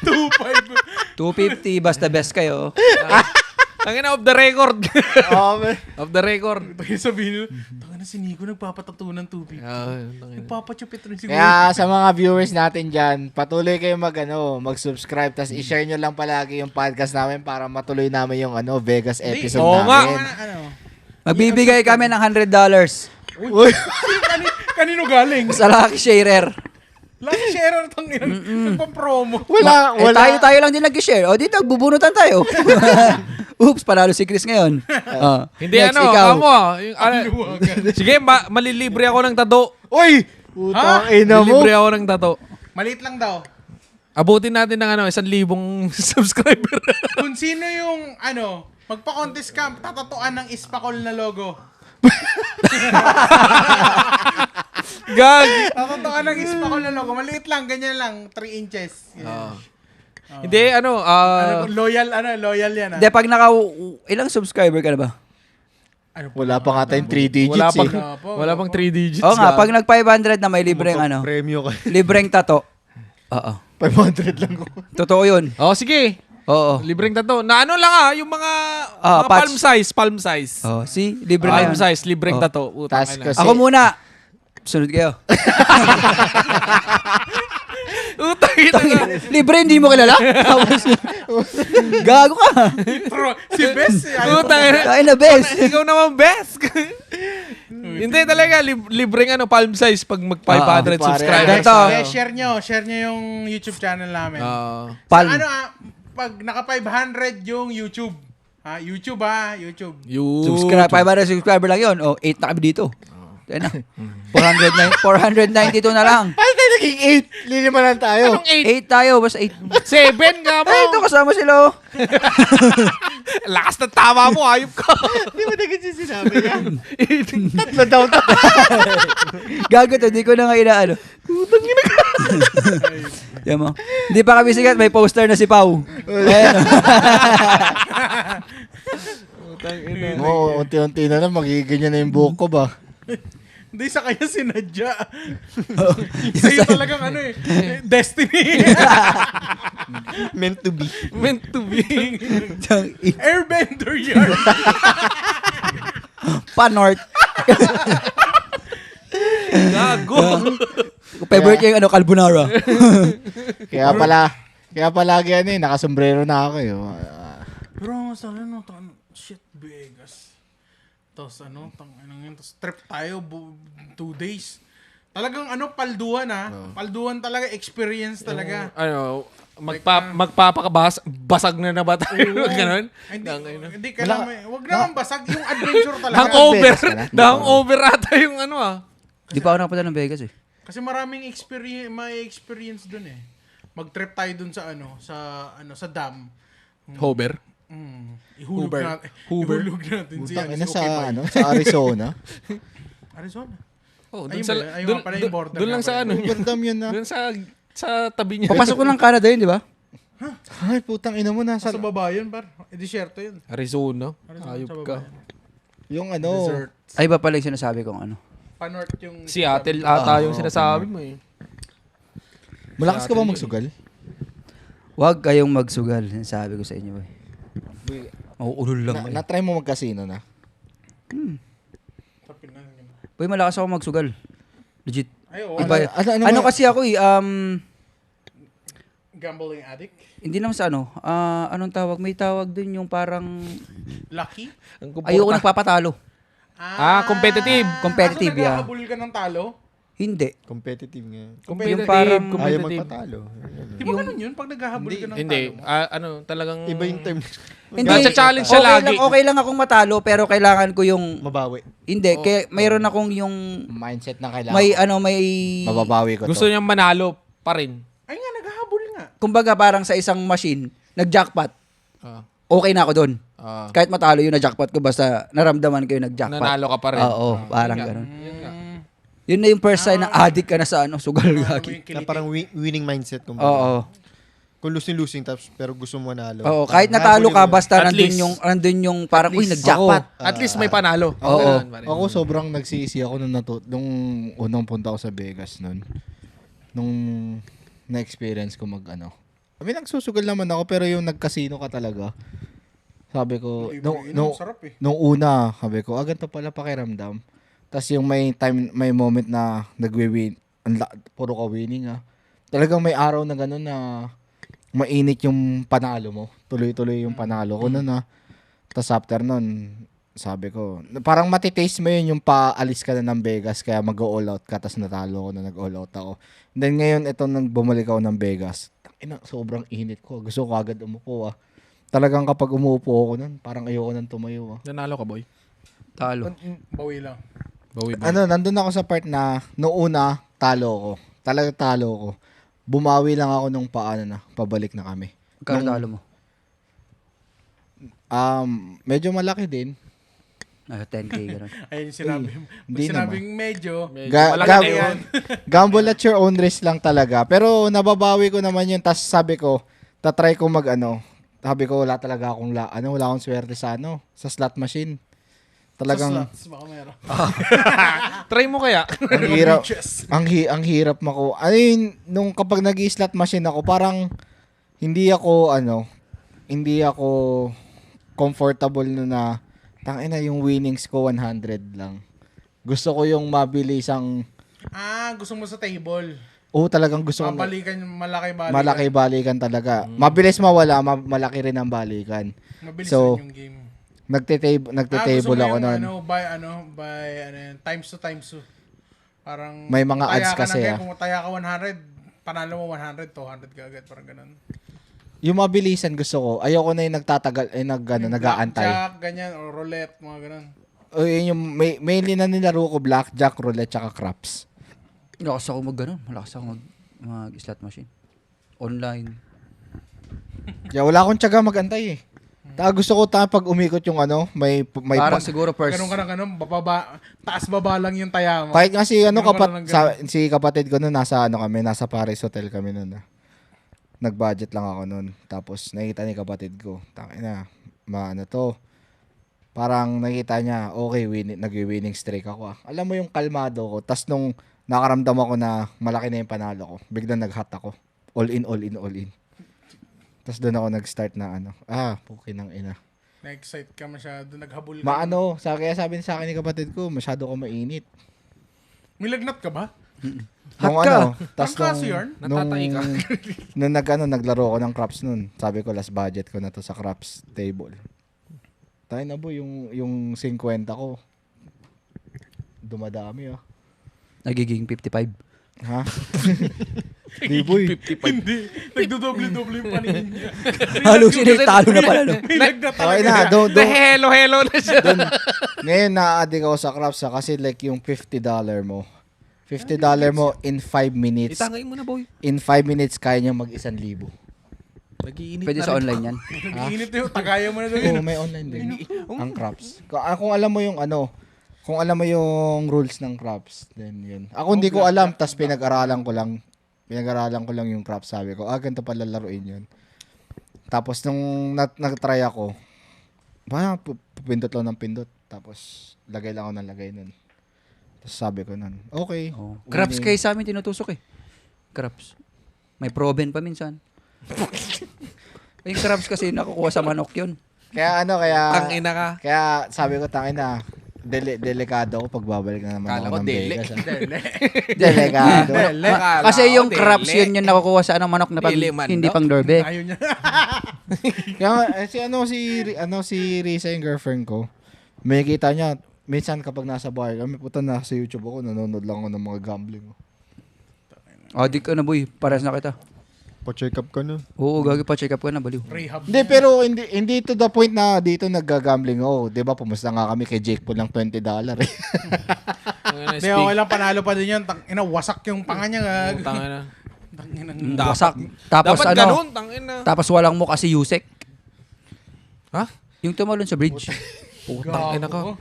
2.5. 250, basta best kayo. Ang ina, off the record. Oh, man. Off the record. Pag sabihin nyo, tanga na si Nico nagpapatato ng 250. Tangina. Nagpapachupit rin siguro. Kaya sa mga viewers natin dyan, patuloy kayo mag-subscribe tas i-share nyo lang palagi yung podcast namin para matuloy namin yung Vegas episode Oo nga. namin. Magbibigay kami ng $100 Uy. Kanino galing? sa Lucky Sharer. Lucky sharer itong nagpa-promo. Wala. Tayo lang din nag-share. O dito, bubunutan tayo. Oops, panalo si Chris ngayon. Hindi Next, ano, ikaw. kamo. Sige, malilibre ako ng tato. Uy! Putang ina mo. Malilibre ako ng tato. Maliit lang daw. Abutin natin ng 1,000 subscriber. Kung sino yung magpa-contest ka, tatatuan ng Ispacol na logo. Gag! Tatatuan ng Ispacol na logo. Maliit lang, ganyan lang. 3 inches. Hindi, Loyal yan. Hindi, pag ilang subscriber ka na ba? Wala pa nga tayong 3 digits wala pang, eh. wala pang 3 digits. Oo nga, gag. pag nag 500 na may libreng Premyo ka. libreng tato. Oo. 500 lang ko. Totoo yun. Oh, sige. Oo. Libreng tato. Na ano lang yung mga, mga patch. palm size. Oh, see? Libre na Palm yun. size, libreng Oh. tato. Utang Tas ina. kasi, Ako muna. Sunod kayo. Utang ina. Libre, hindi mo kilala? Tapos, gago ka. Si Bess. Utang ina. Kain na, best. Ikaw naman best. Hindi talaga libreng palm size pag mag 500 pare. subscribers. Ganito. Share nyo yung YouTube channel namin. Palm. Pag naka 500 yung YouTube. YouTube. Subscribe, 500 subscriber lang yun. O, 8 na kami dito. Tayo na. 492 na lang. ay, tayo naging 8. Lilima lang tayo. Anong 8? 8 tayo, basta 8. 7 nga mo. Ay, ito kasama sila. Oh. Lakas ng tama mo, ayop ka. Di ba naging sinabi niya? Tatlo daw to. Gago to, di ko na nga inaano. Yan mo. Hindi pa kami sikat, may poster na si Pau. Ayan. Oo, unti-unti na lang, magiganyan na yung buhok ko ba? Hindi, sa kanya sinadya. Sa'yo talagang destiny. Meant to be. Meant to be. Airbender yarn. Panort. Gago. Favorite yung carbonara. Kaya palagi nakasombrero na ako eh. Bro, shit, Vegas. Tapos tapos trip tayo 2 days. Talagang palduan Palduan talaga, experience talaga. Basag na ba tayo? Ganon? Hindi kailangan, wag naman basag yung adventure talaga. Hangover. Vegas ka na? Hangover ata yung Di pa ako nakapunta ng Vegas eh. Kasi maraming may experience dun eh. Mag-trip tayo dun sa sa dam. Hover. Ihulog Uber. natin. Uber. Ihulog natin siya. Utang ina sa Arizona. Arizona. Oh, Ayun nga pala yung border doon lang nga sa pala. Overdam yun na. Doon sa tabi niya. Papasok ko ng Canada yun, di ba? Ay, putang ina mo na. Sa baba yun, par. Desierto yun. Arizona. Arizona, Ayop sa baba ka. yun. Yung Desert. Ay, iba pala yung sinasabi kong Panorth yung... Seattle ata yung sinasabi mo eh. malakas ka ba magsugal? Huwag kayong magsugal. Sabi ko sa inyo eh. Mauulol lang. Na-try mo mag-casino na? Boy, malakas ako magsugal. Legit. Ay, oo. Iba, Ano kasi ako eh, Gambling addict. hindi naman sa anong tawag? May tawag din yung parang, Lucky? ayoko nagpapatalo. Competitive. Competitive, so, yeah. naghahabol ka ng talo? Hindi. Competitive nga. Yung parang, Ayaw magpatalo. Di ba ganun yun? Pag naghahabol ka ng Hindi. talo? Talagang... Iba yung term. hindi. Nasa-challenge siya lagi. Okay lang akong matalo, pero kailangan ko yung, Mabawi. hindi, kaya mayroon akong yung, Mindset na kailangan. may, Mababawi ko Gusto to. niyang manalo pa rin. Ay nga, naghahabol nga. kumbaga parang sa isang machine, nag-jackpot, okay na ako doon. Kahit matalo yung na-jackpot ko, basta naramdaman ko yung nag-jackpot. Nanalo ka pa rin. Oo, parang ganun. Yun na yung first sign na addict ka na sa sugal gagi. Na parang winning mindset. Oo. Kung losing tapos pero gusto mo manalo. Oo, kahit natalo ka, basta At nandun least. yung parang, uy, nag-jackpot. At least may panalo. Oo. Ganun pa rin. Ako sobrang nagsisi ako nung unang punta ko sa Vegas nun. Nung na-experience ko I mean, nagsusugal naman ako pero yung nag-casino ka talaga. Sabi ko, Sarap eh. nung una, sabi ko, ganito pala pakiramdam. Tapos yung may moment na nagwi-win, puro ka winning Talagang may araw na gano'n na mainit yung panalo mo. Tuloy-tuloy yung panalo ko nun Tapos after nun, sabi ko, parang matitaste mo yun yung paalis ka na ng Vegas kaya mag-all out ka tapos natalo ko na nag-all out ako. And then ngayon, ito nang bumalik ako ng Vegas, sobrang init ko. Gusto ko agad umupo Talagang kapag umuupo ako nun, parang ayoko nang tumayo Nanalo ka, boy. Talo. Bawi lang. Bawi. Nandun ako sa part na noong una, talo ko. Talagang talo ko. Bumawi lang ako nung pabalik na kami. Kano talo mo? Medyo malaki din. 10K, gano'n. Ayun sinabi mo. Hindi Sinabing medyo. Malaki yun. Gamble at your own risk lang talaga. Pero nababawi ko naman yun. Tapos sabi ko, tatry ko sabi ko, wala talaga akong wala akong swerte sa sa slot machine. Talagang Sa slots, baka meron. Try mo kaya. ang hirap. ang hirap mako. Nung kapag nag-slot machine ako, parang hindi ako comfortable na tangina yung winnings ko 100 lang. Gusto ko yung mabilisang Gusto mo sa table. talagang gusto ko Mabalikan, malaki-balikan. malaki-balikan talaga. Mabilis mawala, malaki rin ang balikan. Mabilis So, rin yung game. Nagte-table ako noon. Times two. Parang May mga taya ads ka kasi, na, kung taya ka 100, panalo mo 100, 200 ka agad, parang ganun. Yung mabilisan gusto ko. Ayoko na yung nagtatagal, nag-aantay. Blackjack, ganyan, or roulette, mga ganun. O yun yung mainly na nilaro ko blackjack, roulette, tsaka craps. Malakas ako malakas ako mag-slot machine. Online. Kaya wala akong tiyaga magantay Gusto ko pag umikot yung may Parang siguro first. Ganun ka na ganun, taas-baba lang yung taya mo. kahit nga si Ganun ka lang ng ganun. si kapatid ko noon nasa Paris Hotel kami noon. Nag-budget lang ako noon. Tapos nakita ni kapatid ko, tangina, to. Parang nakita niya, okay, nag-winning streak ako. Alam mo yung kalmado ko. Tas nung nakaramdam ako na malaki na yung panalo ko, biglang nag-hot ako. All in. Tas doon ako nag-start na puki ng ina. Na-excite ka masyado, naghabol ka. Kaya sabi sa akin ni kapatid ko, masyado ko mainit. May lagnat ka ba? Nung Hot ka. tas Trangkaso yarn? Natatay ka. nung naglaro ko ng craps nun, sabi ko last budget ko na to sa craps table. Tayo na boy, yung 50 ko, dumadami Nagiging 55. Ha? Di boy. Hindi. Nagdodoble-doble yung paningin niya. Hallucinate, talo na pala. No? May lagnat Okay talaga. na, Hello na siya. ngayon na-addict ako sa craps kasi like yung $50 mo. $50 mo in 5 minutes. Itangay mo na, boy. In 5 minutes, kaya niya mag-1,000. Nag-iinit Pwede na sa rin. online yan. Nag-iinit yung tagaya mo na Oo, doon. may online din. Ang craps. Kung alam mo yung kung alam mo yung rules ng craps, then yun. Ako hindi ko alam, tas pinag-aralan ko lang yung craps. Sabi ko, ganito pala laruin yun. Tapos nung nag-try ako, pindot lang ng pindot. Tapos lagay lang ako ng lagay nun. Tapos sabi ko nun, okay. Crabs kayo sa amin tinutusok eh. Crabs. May proben pa minsan. Yung crabs kasi nakukuha sa manok yun. Kaya Tangina ka. Kaya sabi ko, tangina, delikado ako pag babalik na naman Kala ako ko ng dele. Vegas. Delikado. Kasi yung crabs yun yung nakukuha sa manok na Dili man hindi daw. pang dorbe. Ayaw niya. Kaya si Risa yung girlfriend ko, may kita niya, minsan kapag nasa bar kami, puta na sa YouTube ako, nanonood lang ako ng mga gambling. Adik ka na boy, pares na kita. Pa-check up ka na. Oo, gagi pa check up ka na, baliw. Rehab. Hindi, pero hindi to the point na dito nag-gambling. Di ba, pumusta nga kami kay Jake Paul ng $20 eh. Hindi, okay lang, panalo pa din yun. Wasak yung panga niya. Tangina. Wasak. Tapos Dapat ano, ganun, tangina. tapos walang mukha si Yusek. Ha? Yung tumalon sa bridge. Tangina ka.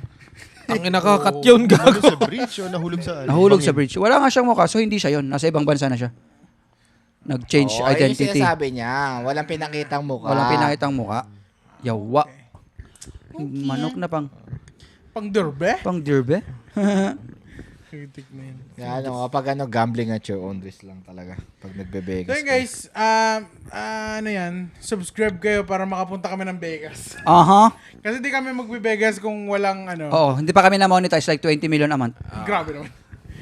Tangina ka, cut yun, gago. Nahulog sa bridge o nahulog sa Nahulog sa bridge. Wala nga siyang mukha, so hindi siya yon. Nasa ibang bansa na siya. Nag-change identity. Yung sinasabi niya, walang pinakitang mukha. Walang pinakitang mukha. Yawa. Manok na Pang derbe? pang dirbe. Kritik na yun. Kaya kapag gambling at your own risk lang talaga. Pag nagbe-Vegas. So yun guys, subscribe kayo para makapunta kami ng Vegas. Aha. Kasi di kami magbe-Vegas kung walang Oo, hindi pa kami na-monetize like 20 million a month. Grabe naman.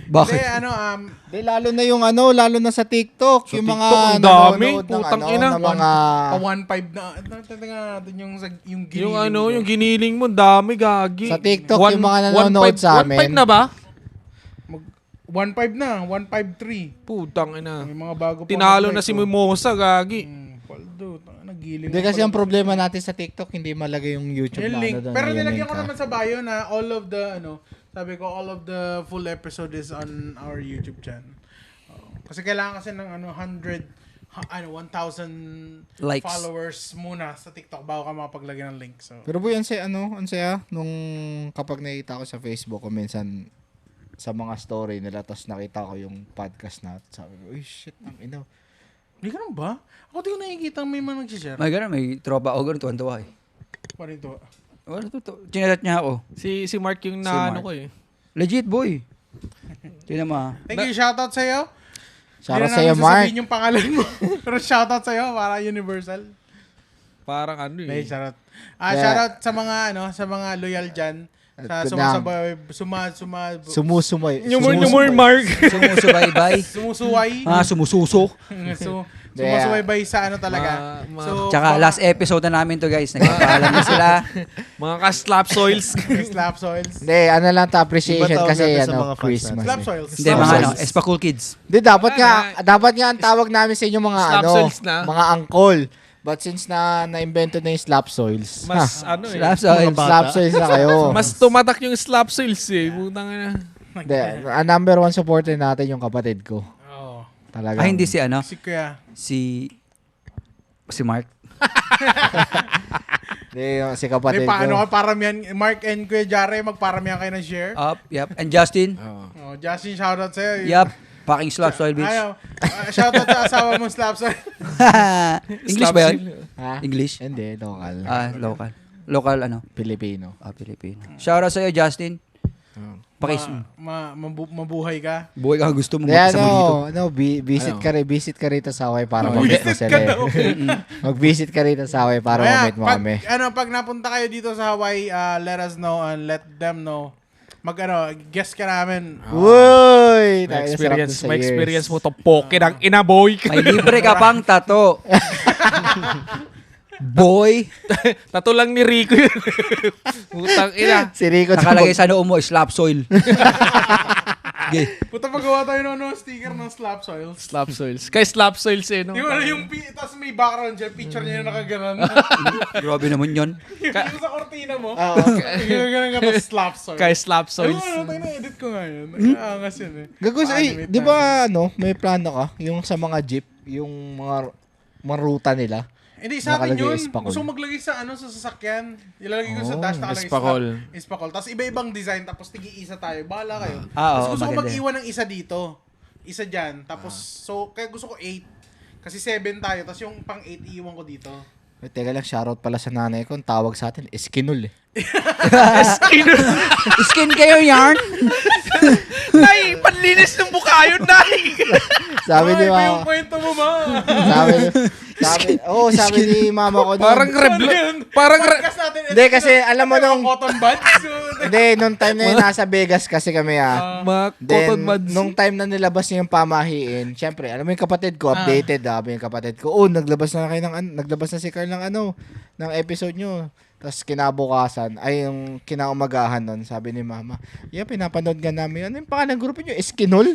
Bakit? Hindi, lalo na yung lalo na sa TikTok. Yung mga TikTok, ang dami. nanonood ng Putang ina. ng mga... pa 1.5 na. Tataga natin yung giniling. Yung giniling mo, dami, gagi. Sa TikTok, yung mga nanonood sa amin. 1.5 na ba? 1.5 na, 1.53. Putang ina. May mga bago pa. Tinalo na si Mimosa, gagi. Paldo, nagiling. Hindi kasi ang problema natin sa TikTok, hindi malagay yung YouTube Yung na link. doon. Pero yung nilagyan link, ko naman sa bio na all of the, sabi ko, all of the full episode is on our YouTube channel. Kasi kailangan kasi ng 1,000 Likes. followers muna sa TikTok bago ka makapaglagyan ng link. So, Pero boy, ang saya, nung kapag nakita ko sa Facebook ko minsan sa mga story nila, tapos nakita ko yung podcast na, sabi ko, uy, shit, ang ina. hindi ganun ba? Ako di ko nakikita may mga nagsishare. May ganun, may tropa ako ganun, tuwan-tuwa eh. Parito. Wala to. Chinalat niya ako. Si Mark yung Si Mark. naano ko eh. Legit boy. Tingnan mo. Thank you, shoutout sa'yo. Shoutout Hindi na sa'yo, namin Mark. sasabihin yung pangalan mo. Pero shoutout sa'yo para universal. Parang ano eh. May shoutout. Yeah. Shoutout sa mga sa mga loyal dyan. Sa sumasabay, Sumusumay. Nyumor Mark. Sumusubaybay. sumusuway. Sumususok. Sumusubaybay sa talaga. Tsaka last episode na namin to guys. Nagpapaalam na sila. Mga ka-slap soils. Slap soils. Hindi, lang ta appreciation Iba tawag kasi natin sa mga fans Christmas. Slap eh. soils. Hindi, mga Espa Cool Kids. Hindi, dapat nga ang tawag namin sa inyo mga Slap soils na. mga angkol. But since na-invento na yung slap soils, Mas ano eh. Slap soils. slap soils na kayo. Mas tumatak yung slap soils eh. Putang ina. Hindi, ang number one supporter natin yung kapatid ko. Oo. Talaga. Ay, hindi si ano? Si Kuya. Si Mark. Si kapatid paano ko. ka paramihan, Mark and Kuya Jare, magparamihan kayo ng share. Up, yep. And Justin? Oh, Justin, shoutout sa'yo. Yup. Fucking slap soil, bitch. Ayaw. Shoutout sa asawa mo, Slaps. English ba yun? Ha? English? Hindi, local. Local. Local ano? Pilipino. Pilipino. Shoutout sa'yo, Justin. Mabuhay ka. Buhay ka gusto mo Kaya magkasama dito. visit ka rito sa Hawaii para mag-meet mo sila. Mag-visit ka rito sa Hawaii para mag-meet mo kami. Pag napunta kayo dito sa Hawaii, let us know and let them know. Guest ka namin. Uy! May experience mo to poke ng inaboy. May libre ka pang tato. Boy. Tato lang ni Rico yun. Putang ina. Si Rico Nakalagay sa noo mo, slap soil. Okay. Puta paggawa tayo sticker ng Slap Soils. Slap soils. Kay slap soils eh, no? Tapos may background dyan, picture niya yung nakaganon. Grabe naman yun. Yung sa kortina mo. Oo. Ganun ka tapos Slap Soils. Kay slap soils. Tayo na-edit ko nga yun. Nag-aangas yun eh. Gagos, Animate di ba may plano ka? Yung sa mga jeep, yung mga ruta nila. Hindi, sa akin Nakalagay yun. Espacol. Gusto ko maglagay sa sa sasakyan. Ilalagay ko sa dash nakalagay Espacol. Espacol. Tapos iba-ibang design. Tapos tigi-isa tayo. Bahala kayo. Oo, Tapos gusto ko maganda. mag-iwan ng isa dito. Isa dyan. Tapos, kaya gusto ko 8. Kasi 7 tayo. Tapos yung pang 8 iiwan ko dito. Teka lang, shoutout pala sa nanay ko. Ang tawag sa atin, Eskinul eh. Skin kayo yarn. Nay, panlinis ng mukha yun, Nay. Sabi ni Ay, mama. yung kwento mo, ma. sabi ni mama ko. Parang parang Podcast natin. Hindi, kasi alam mo nung, Cotton buds. hindi, nung time na yun, nasa Vegas kasi kami mga Then, cotton buds. nung time na nilabas niya yung pamahiin, syempre, alam mo yung kapatid ko, updated, sabi yung kapatid ko, naglabas na si Carl ng episode nyo. Tapos kinabukasan, ay yung kinaumagahan nun, sabi ni mama, pinapanood nga namin, ano yung pangalan ng grupo nyo? Eskinol?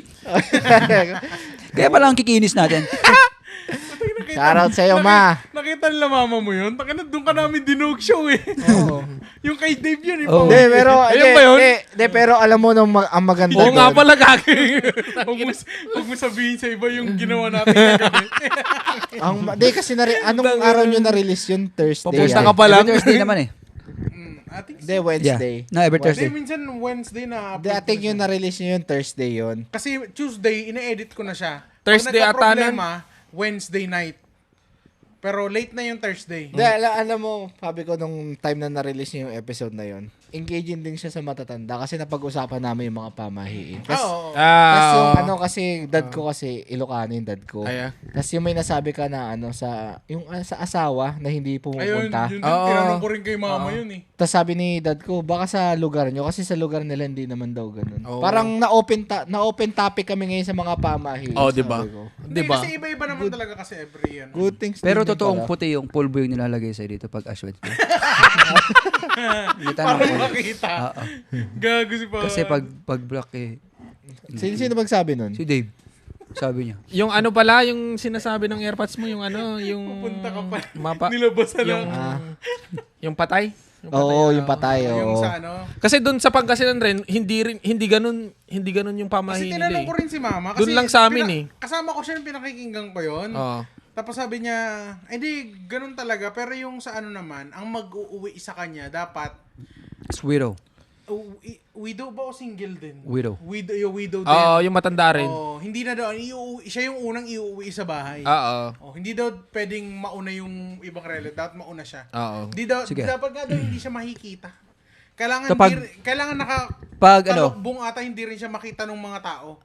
Kaya pala ang kikinis natin. Shoutout sa'yo, ma. Nakita nila mama mo yun? Takina, doon ka namin dinog show eh. Oo. Yung kay Dave yun eh. Oo. Hindi, pero, Ayun ba yun? pero alam mo nung ang maganda Oo nga doon. pala gagawin. Huwag mo sabihin sa iba yung ginawa natin kagabi. Hindi, kasi anong araw nyo na-release yun? Thursday. Papunta yan. ka pa lang. Every Thursday naman eh. I think Hindi, Wednesday. Yeah. No, every Hindi, Thursday. minsan Wednesday na Hindi, I think yung na-release nyo yun, Thursday yun. Kasi Tuesday, ine-edit ko na siya. Thursday Pag ata nagka-problema, Wednesday night. Pero late na yung Thursday. Hindi, alam mo, sabi ko nung time na na-release niyo yung episode na yon, engaging din siya sa matatanda kasi napag-usapan namin yung mga pamahiin. Oo. Tapos yung kasi dad ko kasi Ilocano yung dad ko. Aya. Tapos yung may nasabi ka na sa asawa na hindi Ayun, pumupunta. yun din. Oo. Tinanong ko rin kay mama yun eh. Tapos sabi ni dad ko, baka sa lugar nyo kasi sa lugar nila hindi naman daw ganun. Oo. Parang na-open topic kami ngayon sa mga pamahiin. Oh, di ba? sabi ko. Hindi, Diba? kasi iba-iba naman talaga kasi every yan. Good things. Pero din totoong pala. puti yung pulbo yung nilalagay sa'yo dito pag Ash Wednesday. Kita Para naman. makita. Oo. Gago si pa. Kasi pag black eh. Sino magsabi nun? Si Dave. Sabi niya. Yung ano pala, yung sinasabi ng AirPods mo, yung yung... Pupunta ka pa. Mapa, Nilabasan yung, lang. yung patay. Oo, yung patay. Yung Oo. sa ano. Kasi doon sa Pangasinan rin, hindi ganun yung Kasi pamahiin nila tinanong eh. ko rin si mama. Kasi Doon lang sa amin eh. Kasama ko siya nung pinakikinggan ko yun. Oo. Tapos sabi niya, hindi, ganun talaga. Pero yung sa ano naman, ang mag-uuwi sa kanya, dapat, It's widow. widow ba o single din? Widow. Yung widow din. Oo, yung matanda rin. Hindi na daw, siya yung unang iuwi sa bahay. Oo. Hindi daw pwedeng mauna yung ibang relative, dapat mauna siya. Oo. Hindi daw, Sige. dapat nga daw hindi siya makikita. Kailangan, kailangan Pag ano, talokbong ata hindi rin siya makita ng mga tao.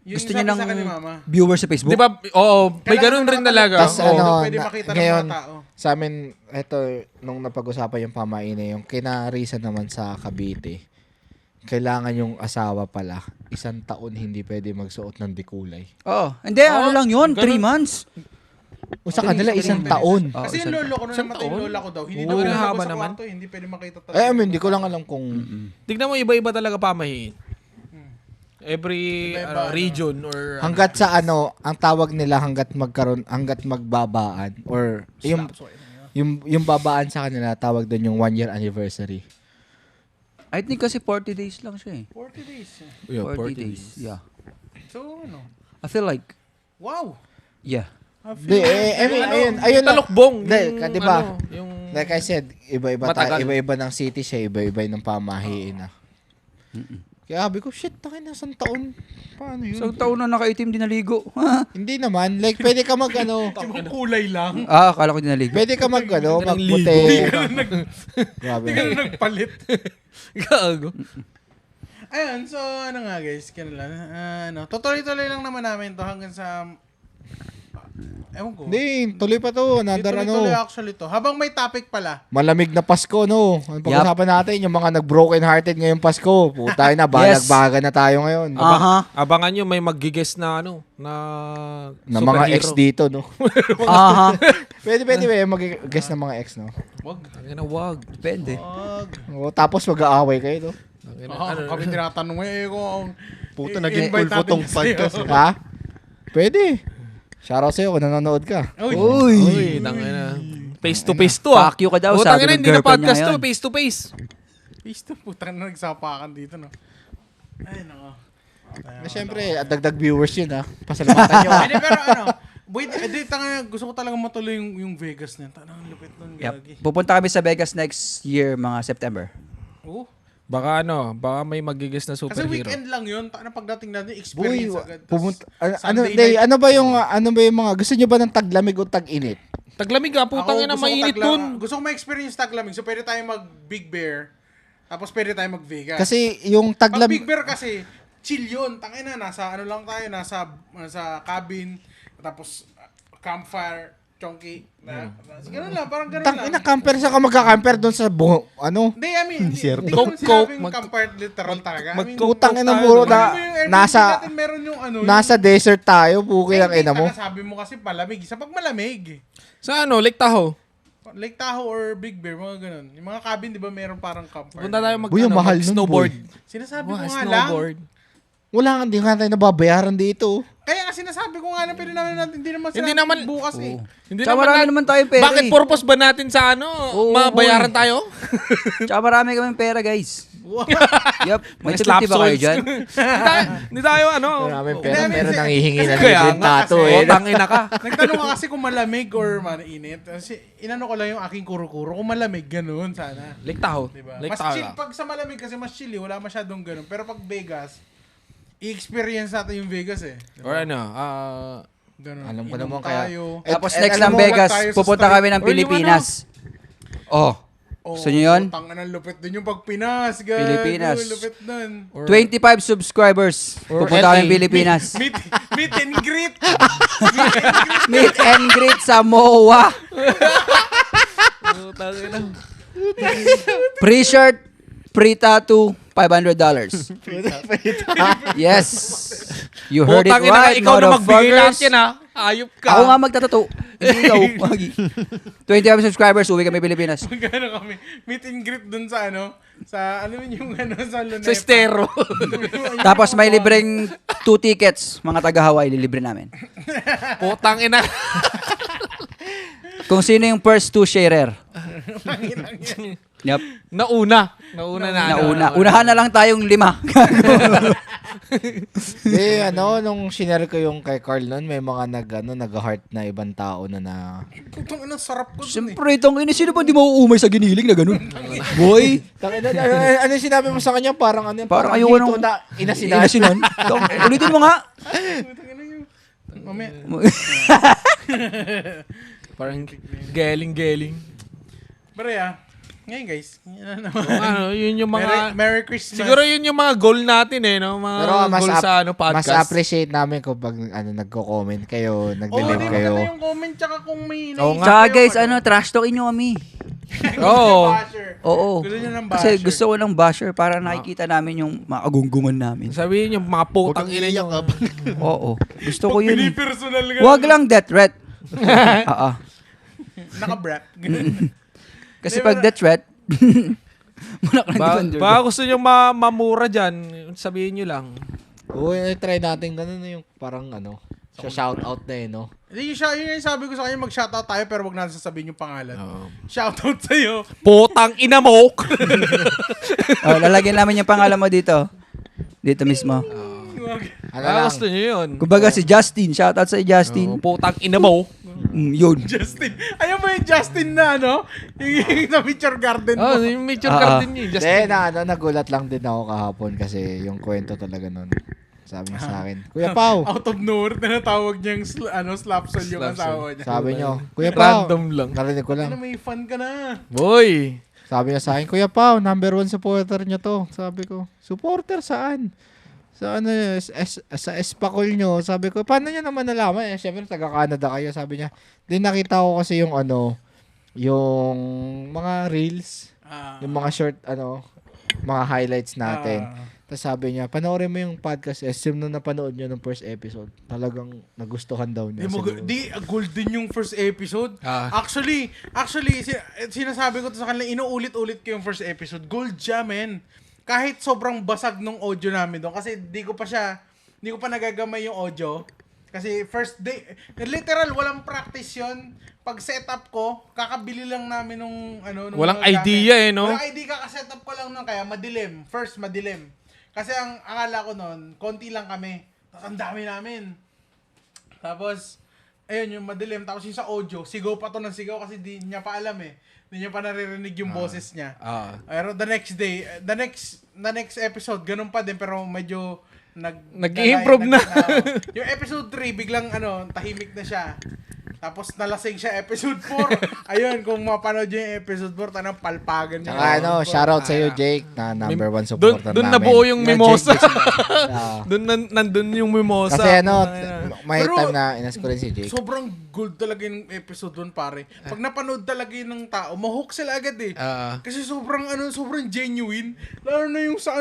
Yun gusto yung niya sabi sa akin ni ng mama. viewers sa Facebook? Di ba? Oo, may Kailangan ganun rin nakatalok. talaga. Tas Oo. ano, Pwede makita ng ngayon, mga tao. sa amin, nung napag-usapan yung pamahiin yung kinarisa naman sa Cavite, kailangan yung asawa pala, 1 taon hindi pwede magsuot ng dikulay. Oo. Hindi, ano lang yun? 3 months. O sa kanila, 1 taon. Oo, Kasi yung lolo ko, nung namatay yung lola ko daw, hindi daw Oo, pwede haba sa naman. kwarto, hindi pwede makita talaga. I mean, hindi ko lang alam kung... Tignan mo, iba-iba talaga pamahiin. Every Iba-iba, region or... Hanggat sa ang tawag nila hanggat magbabaan or yung babaan sa kanila, tawag doon yung 1 year anniversary. I think kasi 40 days lang siya eh. 40 days. 40 days. Yeah. So, ano? I feel like, Wow! yeah. Di, I mean, ayun lang. Talukbong. Di, yung, di ba? ano, yung Like I said, Matagal. iba-iba ng city siya, iba-iba ng pamahiin na. Kaya sabi ko, shit, takin na, isang taon. Paano yun? Isang taon na nakaitim, di naligo. Hindi naman, like pwede ka mag ano, Yung kulay lang. Akala ko di naligo. pwede ka mag ano, Ganang magputi. Hindi ka Grabe. na nagpalit. gago. Ayun, so ano nga guys, ganun lang. Tutuloy-tuloy lang naman namin to hanggang sa... Ewan ko. Hindi, tuloy pa to. Another Tuloy-tuloy ano. actually to. Habang may topic pala. Malamig na Pasko, no? Ang pag-usapan natin, yung mga nag-broken hearted ngayong Pasko. Putay na, balag-baga na tayo ngayon. Aha. Abangan nyo, may mag-guess na ano, na Na mga ex superhero. dito, no? Aha. pwede mag-guess ng mga ex, no? Wag. Tangina, wag. Depende. Wag. O, tapos mag-aaway kayo, no? Tangina, Kami tinatanong kung... Puto, naging i-invite ulfo natin tong sa'yo. podcast. Ha? Pwede. Shoutout sa'yo kung nanonood ka. Uy. Uy, tangina. Face to face to ah. Fuck you ka daw, O, sabi tangina, ng hindi na girlfriend podcast niya to, ngayon. face to face. Isto, putang na nagsapakan dito, no? Ay, nako. Na syempre, dagdag viewers yun, ha? Pasalamatan nyo, ha? Hindi, pero ano, wait, gusto ko talaga matuloy yung Vegas na. Tanang lupit nun, gagi. Yep. Pupunta kami sa Vegas next year, mga September. Oh. Baka may mag-guess na Kasi superhero. weekend lang yun. Tanang pagdating natin, Boy, experience agad. Tas pumunta, ano, Sunday day, night. ano ba yung mga, gusto nyo ba ng taglamig o tag-init? Taglamig ah, putang ina, gusto ko mainit tagla- dun. Gusto ko ma-experience taglamig. So, pwede tayo mag-Big Bear. Tapos pwede tayo mag-Vegas. Kasi yung Pag taglamig, Big Bear kasi, chill yun. Tangina, nasa ano lang tayo, nasa cabin. Tapos, campfire, chonky. Ganun lang, parang ganun lang. tangina, camper sa ka magka-camper doon sa ano? Hindi, I mean, hindi ko Coke, naman sinabing Coke, campfire literal talaga. I mean, Putang ina tayo, mo, no? alam mo yung Airbnb natin, meron yung ano. nasa desert tayo, puki ang ina mo. Sabi mo kasi palamig. Sa pag malamig, Sa ano, Lake Tahoe. Lake Tahoe or Big Bear, mga ganun. Yung mga cabin, di ba, meron parang campfire. Punta tayo Boy, ang mahal nun, snowboard. Sinasabi ko nga lang. Snowboard. Wala hindi nga tayo nababayaran dito. Kaya nga sinasabi ko nga lang, pero natin, hindi naman Hindi sinabi naman- bukas eh. Hindi Tsaka marami naman tayong pera Bakit eh. purpose ba natin sa ano? Mabayaran tayo? Tsaka marami kaming pera, guys. Yup. May Mga tip ba kayo slap dyan? Hindi tayo ano. Maraming Hindi, pera, I mean, meron kasi- nang hihingi ng kaya libreng nga tato kasi- eh. Tangina ka. Nagtanong ka kasi kung malamig or mainit. Kasi inano ko lang yung aking kuro-kuro. Kung malamig, ganun sana. Lake Tahoe. Diba? Lake Mas Tahoe. chill. Pag sa malamig kasi mas chill eh. Wala masyadong ganun. Pero pag Vegas, i-experience natin yung Vegas eh. Or ano, Ganun. Alam ko Inom naman kaya- tayo. Tapos Eh, next alam ng mo, Vegas, tayo sa pupunta street. kami ng Or yung Pilipinas. Oh. Gusto nyo yun? Tangan ang lupit dun yung pag Pinas. Gago, Pilipinas. Lupit dun. or 25 subscribers. Or Pupunta kami LA. Pilipinas. Meet and greet. Meet and greet sa MOA. Free shirt, free tattoo, $500. Yes. You heard Putang it ina ka, right, ikaw na magbigay lahat motherfuckers. yan ha. Ayop ka. Ako nga magtatato. Hindi ikaw. Magi. 25 subscribers, uwi kami Pilipinas. Magkano kami? Meet and greet dun sa ano? Sa ano yun yung ano sa Lunepa. Sa estero. Tapos may libreng 2 tickets, mga taga-Hawaii, lilibre namin. Putang ina. Kung sino yung first 2 sharer. Yep. Nauna na. Nauna. Unahan na lang tayong 5. Eh, nung shinare ko yung kay Carl nun, may mga nag-heart na ibang tao na Putang ina, sarap ko dun eh. Siyempre, itong ini, sino ba di mauumay sa giniling na ganun? Boy, ano yung sinabi mo sa kanya? Parang ano? Parang ayoko dito nung- na inasinan. inasinan. Ulitin mo nga. Putang ina yun. Mamaya. Parang geling. Pre ngayon guys. Yan na naman. Ano, yun yung mga... Merry Christmas. Siguro yun yung mga goal natin eh, no? Mga Pero goal sa podcast. mas appreciate namin kung pag nagko-comment kayo, Oo, nag-believe di kayo. maganda yung comment tsaka kung may Oo nga. Tsaka guys, trash talkin nyo kami. Oo. Oo. Gusto nyo ng Kasi basher. gusto ko ng basher para nakikita namin yung mga agunggungan namin. Sabihin yung mga Huwag putang kang ina iiyak nyo. ka. Oo. Gusto ko yun. eh. Personal ka. Huwag lang death threat. Naka-brat. Kasi pag death threat, muna ka nag-defender. Baka gusto nyo mamura dyan, sabihin nyo lang. Uy, try natin ganun yung parang shout out na no? Hindi, yun yung sabi ko sa kanya, mag-shoutout tayo pero wag natin sasabihin yung pangalan. Shoutout sa'yo. Putang ina mo! Lalagyan namin yung pangalan mo dito. Dito mismo. Wag. Ano lang, Gusto nyo yun. Kumbaga si Justin, shoutout sa Justin. Putang ina mo. Yun. Justin. Ayaw mo yung Justin na ano? Yung sa picture garden mo. Yung Major Garden niya. hindi, Justin. nagulat lang din ako kahapon kasi yung kwento talaga nun. Sabi niya sa akin, Kuya Pao, Out of nowhere, tinatawag niyang slapson yung Slapson. asawa niya. sabi niyo, Kuya Pao, Random lang. narinig ko Ano, lang. may fan ka na. Boy. Sabi niya sa akin, Kuya Pao, number 1 supporter niyo to. Sabi ko, supporter saan? Sa ano, sa Espacol nyo. Sabi ko, paano niyo naman nalaman? Siyempre, taga-Canada kayo. Sabi niya, di nakita ko kasi yung ano, yung mga reels, yung mga short, mga highlights natin. Tapos sabi niya, panoorin mo yung podcast SM nung napanood niya ng first episode. Talagang nagustuhan daw niya. siguro. Golden yung first episode. Actually, sinasabi ko to sa kanila, inuulit-ulit ko yung first episode. Gold siya, men. Kahit sobrang basag nung audio namin doon. Kasi di ko pa nagagamay yung audio. Kasi first day, literal, walang practice yun. Pag setup ko, kakabili lang namin nung Walang mga idea gamit. no? Walang idea, kakasetup ko lang nung kaya madilim. First, madilim. Kasi ang akala ko noon, konti lang kami. Tapos ang dami namin. Tapos, ayun yung madilim. Tapos yung sa audio, sigaw pa to ng sigaw kasi di niya pa alam eh. Hindi niya pa naririnig yung boses niya. Pero the next day, the next episode, ganun pa din pero medyo Nag-i-improve na. Yung episode 3, biglang tahimik na siya. Tapos nalasing siya episode 4. Ayun, kung mapanood yung episode 4, tanong palpagan niya. Tsaka shoutout sa iyo, Jake, na number 1 supporter namin. Doon nabuo yung Yeah, mimosa. Jake, Doon nandun yung mimosa. kasi may Pero, time na inas ko rin si Jake. Sobrang gold talaga yung episode 1, pare. Pag napanood talaga yun ng tao, mahook sila agad eh. Kasi sobrang genuine. Lalo na yung sa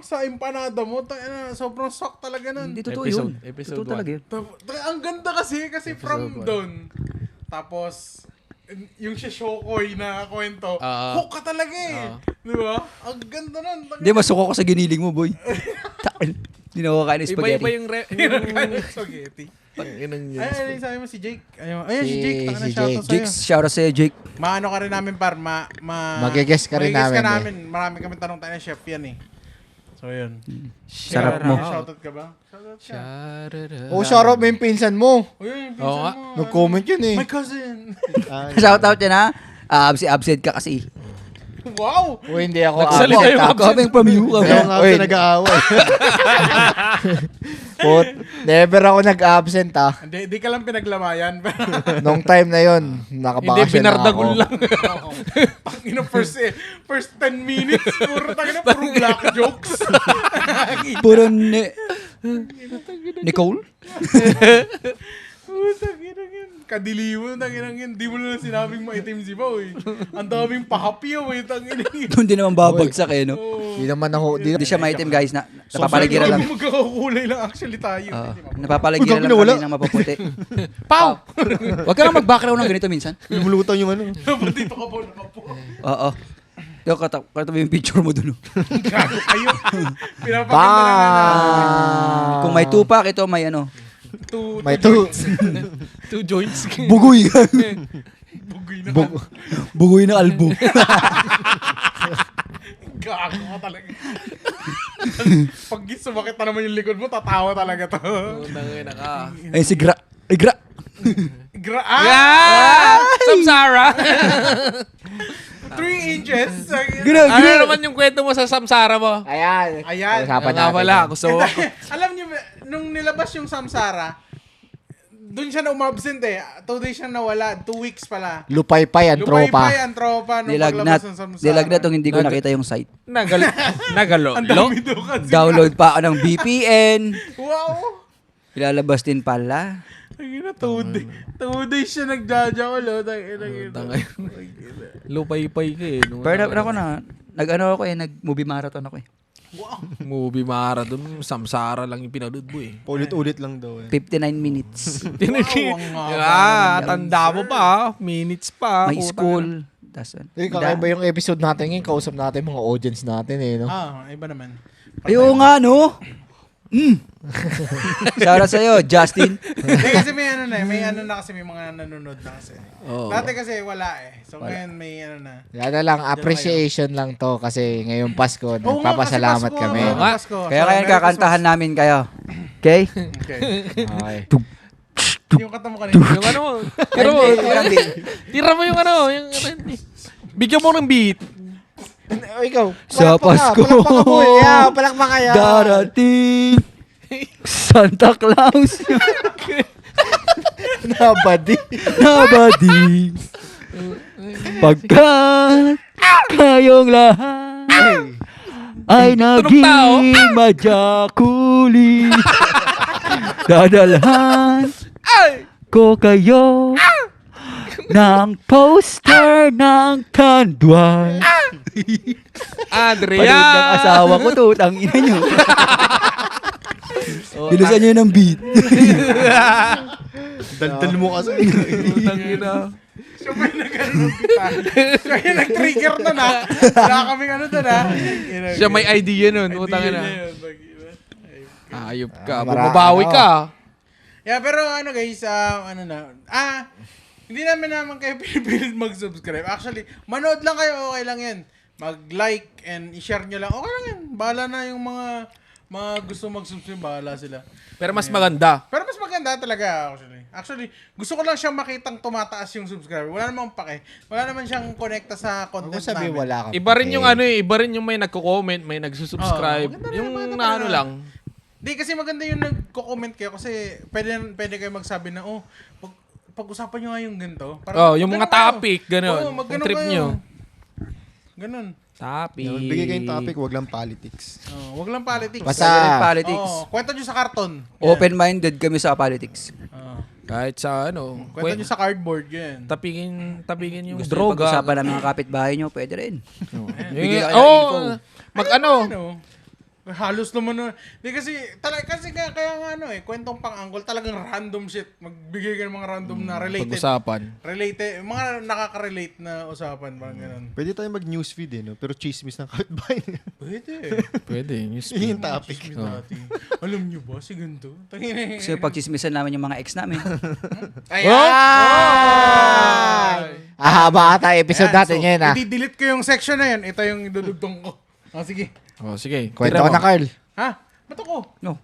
sa empanada mo, sobrang sok talaga nun. Hindi totoo Episode- yun. episode Totoo talaga yun. Ang ganda kasi from doon. Tapos, yung Shokoy na kwento, hook ka talaga eh. Di ba? Ang ganda nun. Hindi, masuko ko sa giniling mo, boy. Hindi na ako kain ng Iba-iba spaghetti. yung Spaghetti. Tanginang yun. Ay, sabi mo si Jake. Ayun, si Jake. Tanga na, si shoutout Jake. sa'yo. Jake, shoutout sa'yo, Jake. Maano ka rin namin, par. Magigess ka rin namin, Marami kami tanong tayo ng chef yan eh. So, yun. Sarap mo. Shoutout ka ba? Shoutout ka. Shoutout mo yung pinsan mo. O yun, yung Oo pinsan nga. mo. Nag-comment yun eh. My cousin. Shoutout yan ha. Absent ka kasi. Wow! O hindi ako Nagsalita yung absent. Coming from you. Kaya nga Oy. ako nag-aaway. Never ako nag-absent Hindi ka lang pinaglamayan. Nung time na yon, Hindi, nakabakasyon lang ako. binardagol lang. Tangina, first 10 minutes, puro black jokes. Puro Nicole? Tangina yun. Kadiliwan, tangina yun. Di mo na sinabing maitim si Pao eh. Ang daming pahapyaw eh, tangina yun. Doon din naman babagsak eh, no? Di naman ako, Hindi siya maitim, guys. Napapaligiran lang. Magkakakulay lang actually tayo. Napapaligiran lang kami ng mapuputi. Pow! Huwag ka nga mag-background ng ganito minsan. Lumulutang yung Dapat dito ka po nakapo. Oo. Yo, katabi yung picture mo dun. Gago kayo. Pinapakita na nga. Kung may tupak, ito may may two. 2 joints. bugoy. Bugoy na bugoy na albo. Gago ka talaga. Pag sumakit na naman yung likod mo, tatawa talaga to. Tangina ka. Ay, si Gra. Ay, Gra. Samsara! 3 inches. Ano naman yung kwento mo sa Samsara mo? Ayan. Usapan Nga natin. pala, gusto ko. Alam niyo, nung nilabas yung Samsara, doon siya na umabsent eh. 2 days siya nawala. 2 weeks pala. Lupay-pay ang Lumay tropa. pa yan, tropa. Nung Nilagnat. paglabas ng Samsara. Nilagnat yung hindi ko nakita yung site. Nagalo. Ang dami daw kasi. Download pa ako ng VPN. Wow! Ilalabas din pala. Ang ina, 2 days siya nagjajakol. Tangay. Lupay-pay ka eh. Pero ako nag-ano ako nag-movie marathon ako eh. Wow! Movie marathon, Samsara lang yung pinanood mo eh. Ulit-ulit lang daw eh. 59 minutes. Tanda mo pa, minutes pa. May school. Tas, Kakaiba yung episode natin ngayon. Kausap natin mga audience natin eh. No? Iba naman. Ayo nga, no? Shoutout sa'yo, Justin. Hindi kasi may mga nanonood na kasi. Oo. Dati kasi wala eh. So ngayon may na. Yan na lang, appreciation lang to kasi ngayong Pasko, Oo nga, nagpapasalamat kasi Pasko, kami. Pasko. Kaya So, kaya Merry kakantahan namin kayo. Okay? Okay. Okay. Yung kata mo kanina. Yung ano mo. Tira mo. Tira mo yung ano. Yung, bigyan mo ng beat. Ikaw. Sa Pasko. Palakpakan mo. Yeah, palakpakan kaya. Darating Santa Claus Nabadi. nabadi pagkat kayong lahat ay naging majakuli. Dadalhan ko kayo ng poster ng Tanduan. Andrea. Panood ng asawa ko to, tangina nyo. Bilisan nyo ng beat. Daldal mo kasi. Tangina. Siya may nag-ano kita. Siya yung nag-trigger na na. Wala kaming ano doon ha. Siya may idea nun. Utang Idea na. niya yun, Ayop ka. Mara- Bumabawi ano. ka. Yeah, pero ano guys, hindi naman kayo pinipilit mag-subscribe. Actually, manood lang kayo, okay lang yan. Mag-like and i-share nyo lang. Okay lang yan. Bahala na yung mga gusto mag-subscribe, bahala sila. Pero mas maganda. Pero mas maganda talaga actually. Gusto ko lang siyang makitang tumataas yung subscriber. Wala namang pake. Wala naman siyang connecta sa Huwag content mo sabi namin. wala ka. Iba rin yung ano eh. Iba rin yung may nagko-comment, may nagsusubscribe. Oo, maganda rin, Yung maganda na ano talaga. lang. Di kasi maganda yung nagko-comment kayo kasi pwede kayo magsabi na pag-usapan nyo nga yung ganito. Yung mga topic, ganun. Oo, Yung trip nyo. Ganun. Topic. Bigay kayong topic, wag lang politics. Wag lang politics. Basta- Politics. Kwento nyo sa karton. Open-minded kami sa politics. Kahit sa ano. Kwento nyo sa cardboard, yan. Tapigin yung Gusto nyo droga. pag-usapan ng mga kapitbahay nyo, pwede rin. Yung, Bigyan kayo ng info. mag ano. Halos naman na. Di kasi kaya nga kwentong pang-angle talagang random shit. Magbigay ka ng mga random na related. Pag-usapan. Mga nakaka-relate na usapan, parang ganun. Pwede tayo mag-newsfeed no? Pero chismis ng kapitbahay. Pwede. Pwede. Yung topic. Alam nyo ba si ganito? Kasi pagchismisan namin yung mga ex namin. Ayan! Ahaba ata episode natin ngayon ah. I-delete ko yung section na yan. Ito yung idudugtong ko. Sige. Sige. Kwento Tira ko mo. na, Carl. Ha? Ba't ako? No.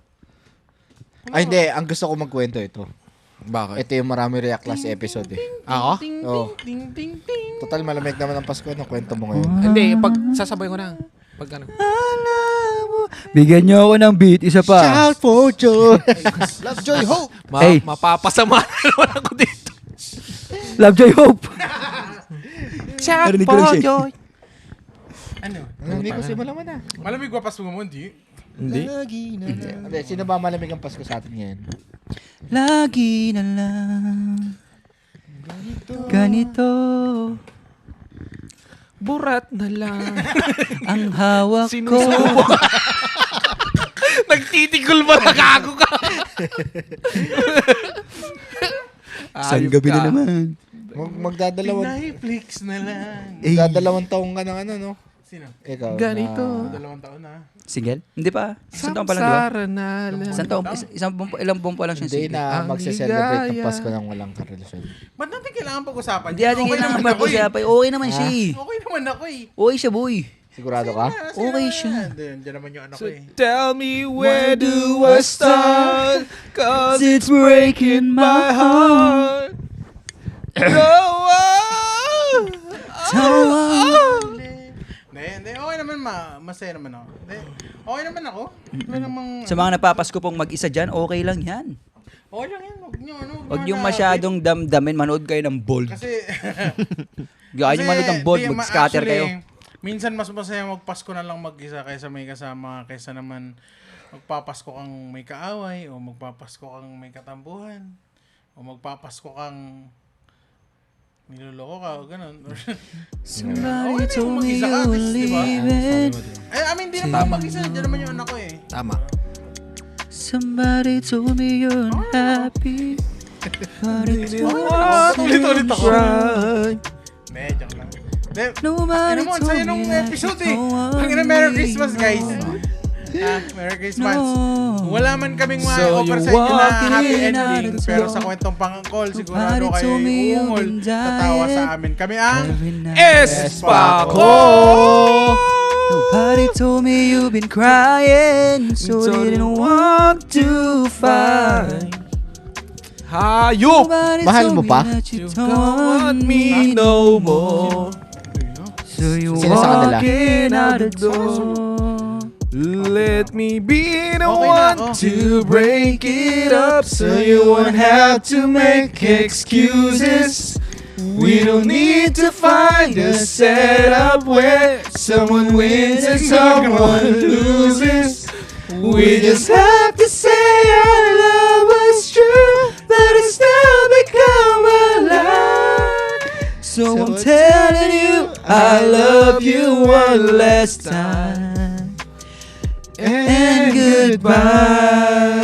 Ay, hindi. Ang gusto ko magkwento ito. Bakit? Ito yung marami react last episode eh. Ako? Oo. Total malamig naman ang Pasko. Ano kwento mo ngayon? Hindi. Pag sasabay ko na. Pag ano. Bigyan nyo ako ng beat, isa pa. Shout for joy! Love, joy, hope! Hey. Mapapasama na naman ako dito. Love, joy, hope. Shout Narinig ko lang siya. joy. Ano? Hindi ko simula mo na. Malamig ba Pasko mo? Hindi. Hindi. Lagi na lang. Hindi, sino ba malamig ang Pasko sa atin ngayon? Lagi na lang. Ganito. Burat na lang. Ang hawak ko. Sinusubo. Nagtitigol ba na gago ka? San gabi na naman. Magdadalawang Netflix na lang. magdadalawang taong ka ng ano, no? Sino? Ikaw. Ganito. 2 taon na. Single? Hindi pa. Isang taon pa lang, di ba? Samsara na lang. Ilang buwan pa lang siya Hindi single. na Ang magse-celebrate ng ligaya. Pasko ng walang karelasyon. Ba't natin kailangan pag-usapan? Hindi natin kailangan naman ako eh. mag-usapay. Okay naman siya eh. Okay naman ako eh. Okay siya, boy. Sigurado ka? Okay siya. Diyan naman yung anak ko So eh. tell me where do I start? Cause It's breaking my heart. Go Hindi, okay naman masaya naman ako. Hindi, okay naman ako. Wala namang... Sa mga napapasko pong mag-isa dyan, okay lang yan. Okay lang yan. Huwag yung masyadong damdamin, manood kayo ng bold. Kasi... Gaya nyo manood ng bold, di, mag-scatter actually, kayo. Minsan mas masaya magpasko na lang mag-isa kaysa may kasama, kaysa naman magpapasko kang may kaaway, o magpapasko kang may katambuhan, o magpapasko kang niloloko ka, o gano'n. Somebody Okay na yung told me mag-isa you ka, were di ba? leaving. I mean, hindi naman mag-isa. Diyan naman yung anak ko eh. Tama. Somebody told me you're unhappy. But it's Ulit-ulit ako. right. Medyo lang. Nobody Ano mo, told sa'yo me nung I episode should eh. go Ang ina, Merry Christmas, guys. Merry Christmas. No. Wala man kaming So ma-offer you're sa inyo na walking happy in out ending. of the Pero door. sa kwentong pangangkol, sigurado Nobody kayo told me you've uungol. been Tatawa dying. sa amin. Kami ang Every night. Espako! Nobody told me you've been crying, so didn't want to fight. Hayop! Nobody Mahal told mo me pa? that you You don't want me no more. So you Sino sa kanila? walking out the door. Let me be the Okay na one ako. to break it up so you won't have to make excuses. We don't need to find a setup where someone wins and someone loses. We just have to say our love was true, but it's now become a lie. So I'm telling you, I love you one last time. And goodbye.